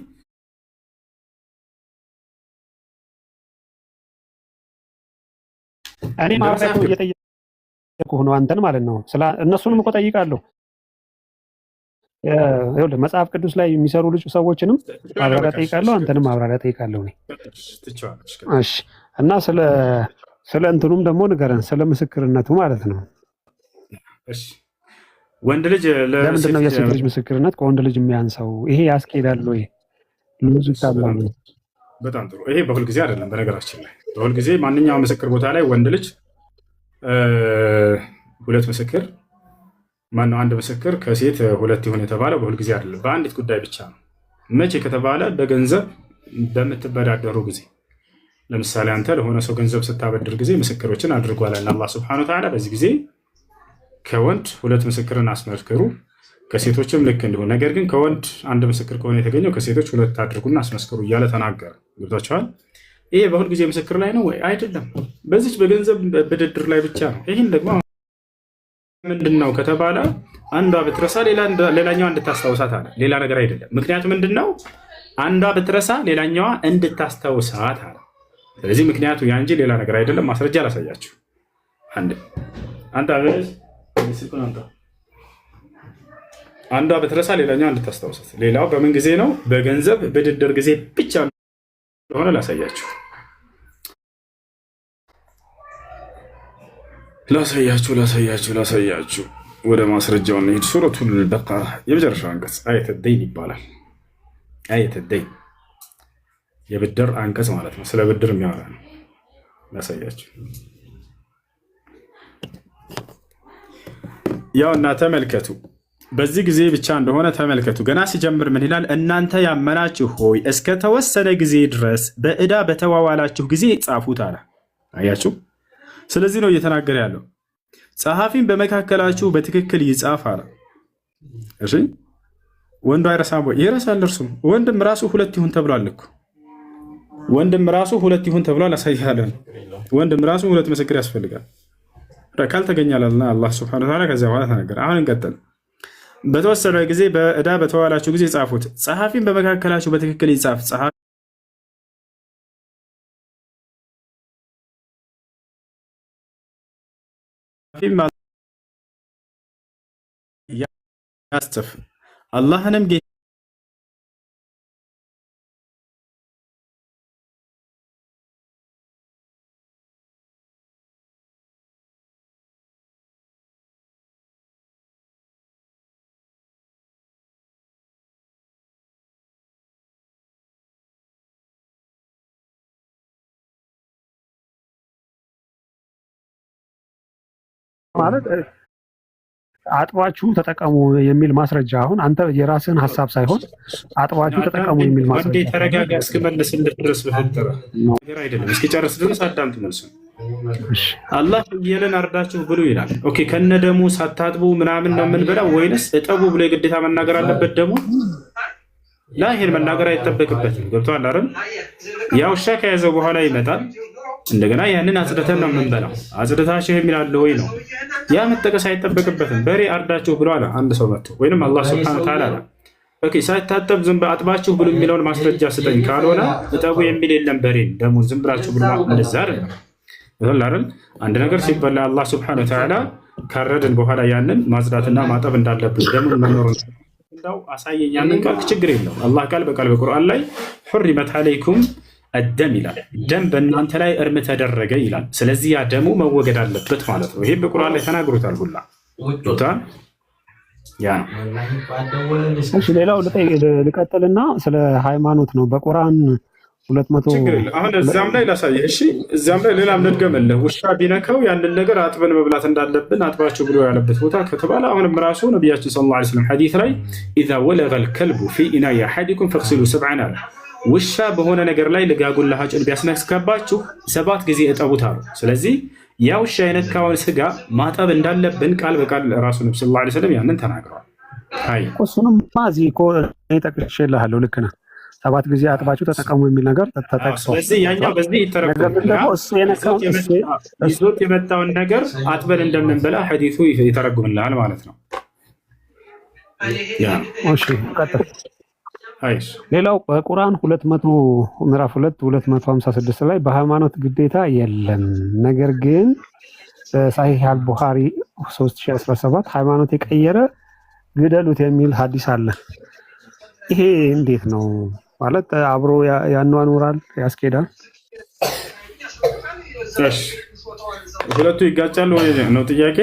እኔ ማብራሪያ እየጠየቅኩ ሆኖ አንተን ማለት ነው። እነሱንም እኮ ጠይቃለሁ። ይኸውልህ መጽሐፍ ቅዱስ ላይ የሚሰሩ ልጅ ሰዎችንም ማብራሪያ ጠይቃለሁ፣ አንተንም ማብራሪያ ጠይቃለሁ እኔ። እሺ። እና ስለ እንትኑም ደግሞ ንገረን፣ ስለ ምስክርነቱ ማለት ነው። እሺ። ወንድ ልጅ ለምንድን ነው የሴት ልጅ ምስክርነት ከወንድ ልጅ የሚያንሰው? ይሄ ያስኬዳል ወይ? ብዙ ይታበላል። በጣም ጥሩ። ይሄ በሁል ጊዜ አይደለም። በነገራችን ላይ በሁል ጊዜ ማንኛውም ምስክር ቦታ ላይ ወንድ ልጅ ሁለት ምስክር ማነው አንድ ምስክር ከሴት ሁለት ይሁን የተባለ በሁል ጊዜ አይደለም፣ በአንዲት ጉዳይ ብቻ ነው። መቼ ከተባለ በገንዘብ በምትበዳደሩ ጊዜ። ለምሳሌ አንተ ለሆነ ሰው ገንዘብ ስታበድር ጊዜ ምስክሮችን አድርጓል አላህ ሱብሓነሁ ወተዓላ። በዚህ ጊዜ ከወንድ ሁለት ምስክርን አስመስክሩ፣ ከሴቶችም ልክ እንዲሁ። ነገር ግን ከወንድ አንድ ምስክር ከሆነ የተገኘው ከሴቶች ሁለት አድርጉና አስመስክሩ እያለ ተናገረ። ገብቷችኋል? ይሄ በሁል ጊዜ ምስክር ላይ ነው ወይ? አይደለም። በዚች በገንዘብ ብድድር ላይ ብቻ ነው። ይህን ደግሞ ምንድን ነው ከተባለ አንዷ ብትረሳ ሌላኛዋ እንድታስታውሳት አለ። ሌላ ነገር አይደለም። ምክንያቱ ምንድን ነው? አንዷ ብትረሳ ሌላኛዋ እንድታስታውሳት አለ። ስለዚህ ምክንያቱ ያ እንጂ ሌላ ነገር አይደለም። ማስረጃ አላሳያችሁ። አንዷ ብትረሳ ሌላኛዋ እንድታስታውሳት። ሌላው በምን ጊዜ ነው? በገንዘብ ብድድር ጊዜ ብቻ እንደሆነ ላሳያችሁ ወደ ማስረጃው እንሂድ። ሱረቱል በቀራ የመጨረሻው አንቀጽ አየተ ደይን ይባላል። አየተ ደይን የብድር አንቀጽ ማለት ነው። ስለ ብድር የሚያወራ ነው። ላሳያችሁ። ያውና ተመልከቱ። በዚህ ጊዜ ብቻ እንደሆነ ተመልከቱ። ገና ሲጀምር ምን ይላል? እናንተ ያመናችሁ ሆይ እስከ ተወሰነ ጊዜ ድረስ በዕዳ በተዋዋላችሁ ጊዜ ጻፉት አለ። አያችሁ። ስለዚህ ነው እየተናገረ ያለው። ጸሐፊም በመካከላችሁ በትክክል ይጻፍ አለ። እሺ ወንዱ አይረሳም ወይ? ይረሳል። እርሱም ወንድም ራሱ ሁለት ይሁን ተብሏል እኮ። ወንድም ራሱ ሁለት ይሁን ተብሏል። አሳያለን። ወንድም ራሱ ሁለት ምስክር ያስፈልጋል። ካልተገኛለና አላህ ሱብሓነሁ ወተዓላ ከዚያ በኋላ ተናገረ። አሁን እንቀጥል። በተወሰነ ጊዜ በዕዳ በተዋላችሁ ጊዜ ጻፉት። ጸሐፊም በመካከላችሁ በትክክል ይጻፍ። ያስጽፍ አላህንም ማለት አጥባችሁ ተጠቀሙ የሚል ማስረጃ። አሁን አንተ የራስህን ሀሳብ ሳይሆን አጥባችሁ ተጠቀሙ የሚል ማስረጃ። ተረጋጋ። እስክመልስልህ ድረስ በፈጠረ ነገር አይደለም። እስኪጨርስ ድረስ አዳምጥ። መልስ አላህ ፍየልን አርዳችሁ ብሉ ይላል። ኦኬ፣ ከነደሙ ሳታጥቡ ምናምን ነው የምንበላው ወይንስ እጠቡ ብሎ የግዴታ መናገር አለበት? ደሙ ላ ይሄን መናገር አይጠበቅበትም። ገብቶሃል አይደል? ያው ውሻ ከያዘው በኋላ ይመጣል። እንደገና ያንን አጽድተን ነው የምንበላው። አጽድታችሁ የሚላለ ወይ ነው ያ መጠቀስ አይጠበቅበትም። በሬ አርዳችሁ ብሎ አለ አንድ ሰው መጥቶ፣ ወይንም አላህ ሱብሓነሁ ወተዓላ አለ ኦኬ፣ ሳይታጠብ ዝም አጥባችሁ ብሎ የሚለውን ማስረጃ ስጠኝ። ካልሆነ እጠቡ የሚል የለም። በሬን ደሙን ዝም ብላችሁ ብሎ እንደዛ አይደለም። አይደል? አንድ ነገር ሲበላ አላህ ሱብሓነሁ ወተዓላ ካረድን በኋላ ያንን ማጽዳትና ማጠብ እንዳለብን ደሙን መኖሩን እንደው አሳየኝ። ያንን ቃል ችግር የለው። አላህ ቃል በቃል በቁርአን ላይ ሑሪመት ዐለይኩም አደም ይላል። ደም በእናንተ ላይ እርም ተደረገ ይላል። ስለዚህ ያ ደሙ መወገድ አለበት ማለት ነው። ይሄ በቁርአን ላይ ተናግሮታል ሁላ ታ ያ እሺ። ሌላው ልቀጥልና ስለ ሃይማኖት ነው። በቁርአን 200 አሁን እዛም ላይ ላሳየህ። እሺ እዛም ላይ ሌላም ልድገምልህ። ውሻ ቢነካው ያንን ነገር አጥበን መብላት እንዳለብን አጥባችሁ ብሎ ያለበት ቦታ ከተባለ አሁንም ራሱ ነቢያችን ሰለላሁ ዐለይሂ ወሰለም ሐዲስ ላይ ኢዛ ወለገ አልከልቡ ፊ ኢናኢ አሐዲኩም ፈግሲሉ ሰብዐን አለ። ውሻ በሆነ ነገር ላይ ልጋጉን ለሐጭን ቢያስነክስባችሁ 7 ጊዜ እጠቡት አሉ። ስለዚህ ያ ውሻ የነካውን ስጋ ማጠብ እንዳለብን ቃል በቃል ራሱ ነብዩ ሰለላሁ ዐለይሂ ወሰለም ያንን ተናግረዋል። አይ እሱንም ማዚ እኮ ጠቅሼልሃለሁ። ልክ ነህ። 7 ጊዜ አጥባችሁ ተጠቀሙ የሚል ነገር ተጠቅሷል። ስለዚህ ያኛው በዚህ ይዞት የመጣውን ነገር አጥበን እንደምንበላ ሐዲሱ ይተረጉምልሃል ማለት ነው። ያ እሺ ቀጥል። ሌላው በቁርአን 200 ምዕራፍ 2 256 ላይ በሃይማኖት ግዴታ የለም፣ ነገር ግን ሳሂህ አልቡኻሪ 3017 ሃይማኖት የቀየረ ግደሉት የሚል ሐዲስ አለ። ይሄ እንዴት ነው ማለት አብሮ ያኗኑራል ያስኬዳል? እሺ ሁለቱ ይጋጫሉ ወይ ነው ጥያቄ?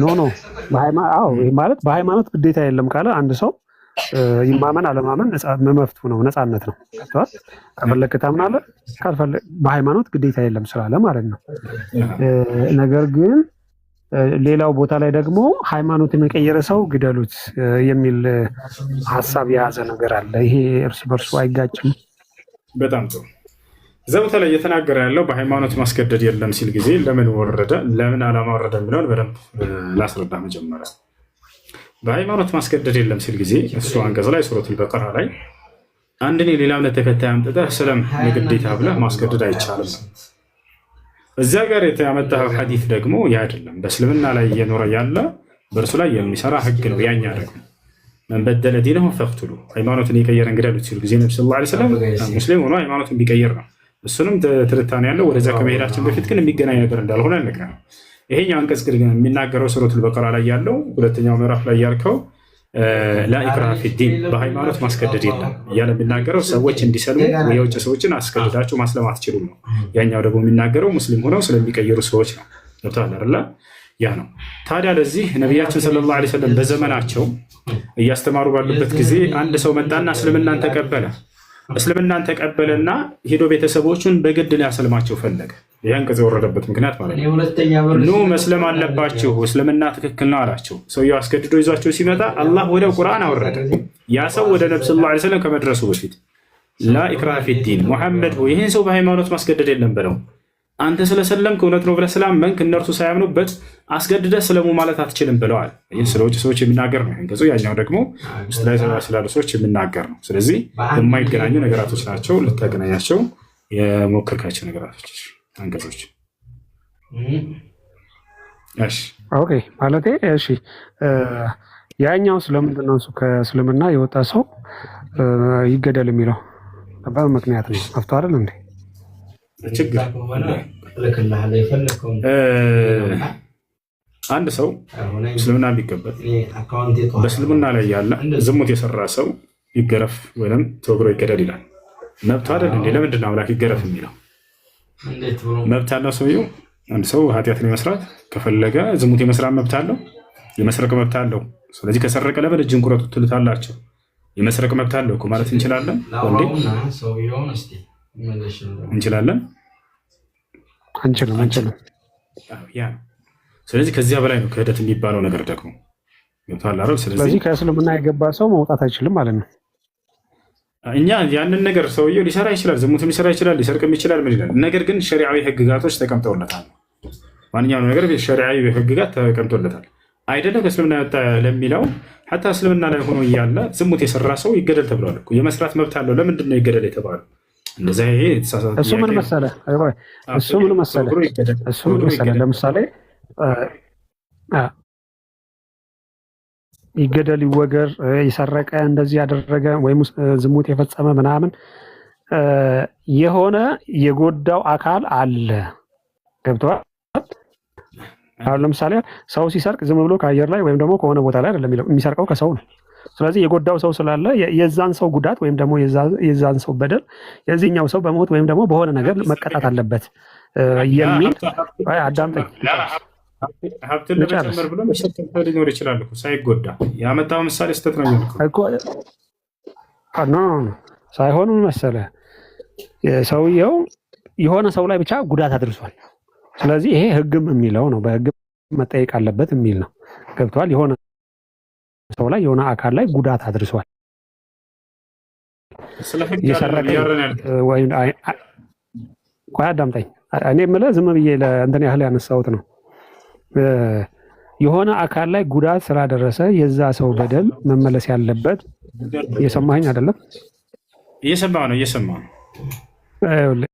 ኖ ማለት በሃይማኖት ግዴታ የለም ካለ አንድ ሰው ይማመን አለማመን መብቱ ነው፣ ነፃነት ነው። ከፈለክ ታምናለህ፣ ካልፈለክ በሃይማኖት ግዴታ የለም ስላለ ማለት ነው። ነገር ግን ሌላው ቦታ ላይ ደግሞ ሃይማኖትን የቀየረ ሰው ግደሉት የሚል ሀሳብ የያዘ ነገር አለ። ይሄ እርስ በርሱ አይጋጭም? በጣም ጥሩ። እዛ ቦታ ላይ እየተናገረ ያለው በሃይማኖት ማስገደድ የለም ሲል ጊዜ ለምን ወረደ፣ ለምን አላማወረደ የሚለውን በደንብ ላስረዳ። መጀመሪያ በሃይማኖት ማስገደድ የለም ሲል ጊዜ እሱ አንቀጽ ላይ ሱረቱል በቀራ ላይ አንድን የሌላ እምነት ተከታይ አምጥተህ ስለም ግዴታ ብለህ ማስገደድ አይቻልም። እዚያ ጋር ያመጣኸው ሐዲስ ደግሞ ያ አይደለም። በእስልምና ላይ እየኖረ ያለ በእርሱ ላይ የሚሰራ ህግ ነው። ያኛ ደግሞ መን በደለ ዲነሁ ፈቅቱሉ፣ ሃይማኖትን የቀየረ እንግደሉት ሲሉ ጊዜ ነብዩ ሰለላሁ ዐለይሂ ወሰለም ሙስሊም ሆኖ ሃይማኖትን ቢቀይር ነው። እሱንም ትንታኔ ያለው ወደዛ ከመሄዳችን በፊት ግን የሚገናኝ ነገር እንዳልሆነ ነገር ነው። ይሄኛው አንቀጽ ግን የሚናገረው ሱረቱል በቀራ ላይ ያለው ሁለተኛው ምዕራፍ ላይ ያልከው ላኢክራሀ ፊዲን በሃይማኖት ማስገደድ የለም እያለ የሚናገረው ሰዎች እንዲሰልሙ የውጭ ሰዎችን አስገድዳቸው ማስለም አትችሉም ነው። ያኛው ደግሞ የሚናገረው ሙስሊም ሆነው ስለሚቀየሩ ሰዎች ነው። ገብቶሃል አይደለ? ያ ነው። ታዲያ ለዚህ ነቢያችን ሰለላሁ ዐለይሂ ወሰለም በዘመናቸው እያስተማሩ ባሉበት ጊዜ አንድ ሰው መጣና እስልምናን ተቀበለ። እስልምናን ተቀበለና ሄዶ ቤተሰቦቹን በግድ ሊያሰልማቸው ፈለገ። ይህ አንቀጽ የወረደበት ምክንያት ማለት ነው። ኑ መስለም አለባችሁ፣ እስልምና ትክክል ነው አላቸው። ሰውየው አስገድዶ ይዟቸው ሲመጣ አላህ ወደ ቁርአን አወረደ። ያ ሰው ወደ ነብዩ ሰለላሁ ዐለይሂ ወሰለም ከመድረሱ በፊት ላኢክራሀ ፊዲን ሙሐመድ ሆይ ይህን ሰው በሃይማኖት ማስገደድ የለም ብለው አንተ ስለሰለምክ እውነት ነው ብለህ ስላመንክ እነርሱ ሳያምኑበት አስገድደህ ስለሙ ማለት አትችልም ብለዋል። ይህ ስለ ውጭ ሰዎች የሚናገር ነው አንቀጹ። ያኛው ደግሞ ውስጥ ላይ ስላሉ ሰዎች የሚናገር ነው። ስለዚህ የማይገናኙ ነገራቶች ናቸው። ልታገናኛቸው የሞከርካቸው ነገራቶች አንቀጾች። እሺ ኦኬ ማለቴ እሺ ያኛው ስለምንድን ነው እሱ ከእስልምና የወጣ ሰው ይገደል የሚለው በምክንያት ነው። አፍቶ አይደል እንዴ? ችግር አንድ ሰው እስልምና ቢቀበል በእስልምና ላይ ያለ ዝሙት የሰራ ሰው ይገረፍ ወይም ተወግሮ ይገደል ይላል። መብት አይደል እንዴ? ለምንድን ነው አምላክ ይገረፍ የሚለው? መብት አለው ሰውየው። አንድ ሰው ኃጢአትን የመስራት ከፈለገ ዝሙት የመስራት መብት አለው፣ የመስረቅ መብት አለው። ስለዚህ ከሰረቀ ለምን እጅን ቁረጡ ትሉታላቸው? የመስረቅ መብት አለው እኮ ማለት እንችላለን እንዴ? እንችላለን? አንችልም። ያ ስለዚህ ከዚያ በላይ ነው ክህደት የሚባለው ነገር ደግሞ ገብቶሃል አይደል? ስለዚህ ከእስልምና የገባ ሰው መውጣት አይችልም ማለት ነው። እኛ ያንን ነገር ሰውየው ሊሰራ ይችላል፣ ዝሙትም ሊሰራ ይችላል፣ ሊሰርቅም ይችላል። ምን ይላል? ነገር ግን ሸሪዓዊ ህግጋቶች ተቀምጠውለታል። ማንኛውም ነገር ሸሪዓዊ ህግጋት ተቀምጦለታል። አይደለም ከእስልምና ወጣ ለሚለው ሐታ እስልምና ላይ ሆኖ እያለ ዝሙት የሰራ ሰው ይገደል ተብሏል እኮ። የመስራት መብት አለው። ለምንድን ነው ይገደል የተባለው? እንደዛ ይሄ የተሳሳተ እሱ ምን መሰለህ ለምሳሌ ይገደል ይወገር፣ የሰረቀ እንደዚህ ያደረገ ወይም ዝሙት የፈጸመ ምናምን የሆነ የጎዳው አካል አለ። ገብቶሃል? አሁን ለምሳሌ ሰው ሲሰርቅ ዝም ብሎ ከአየር ላይ ወይም ደግሞ ከሆነ ቦታ ላይ አይደለም የሚሰርቀው፣ ከሰው ነው። ስለዚህ የጎዳው ሰው ስላለ የዛን ሰው ጉዳት ወይም ደግሞ የዛን ሰው በደል የዚህኛው ሰው በሞት ወይም ደግሞ በሆነ ነገር መቀጣት አለበት የሚል አዳምጠኝ። ሀብትን ለመጨመር ብሎ መሸከም ሊኖር ይችላል እኮ ሳይጎዳ። ያመጣው ምሳሌ ስህተት ነው እኮ ሳይሆን መሰለህ ሰውየው የሆነ ሰው ላይ ብቻ ጉዳት አድርሷል። ስለዚህ ይሄ ህግም የሚለው ነው፣ በህግ መጠየቅ አለበት የሚል ነው። ገብቷል? የሆነ ሰው ላይ የሆነ አካል ላይ ጉዳት አድርሷል። ቆይ አዳምጠኝ። እኔ የምልህ ዝም ብዬ ለእንትን ያህል ያነሳሁት ነው። የሆነ አካል ላይ ጉዳት ስላደረሰ የዛ ሰው በደል መመለስ ያለበት። እየሰማኸኝ አይደለም? እየሰማሁ ነው።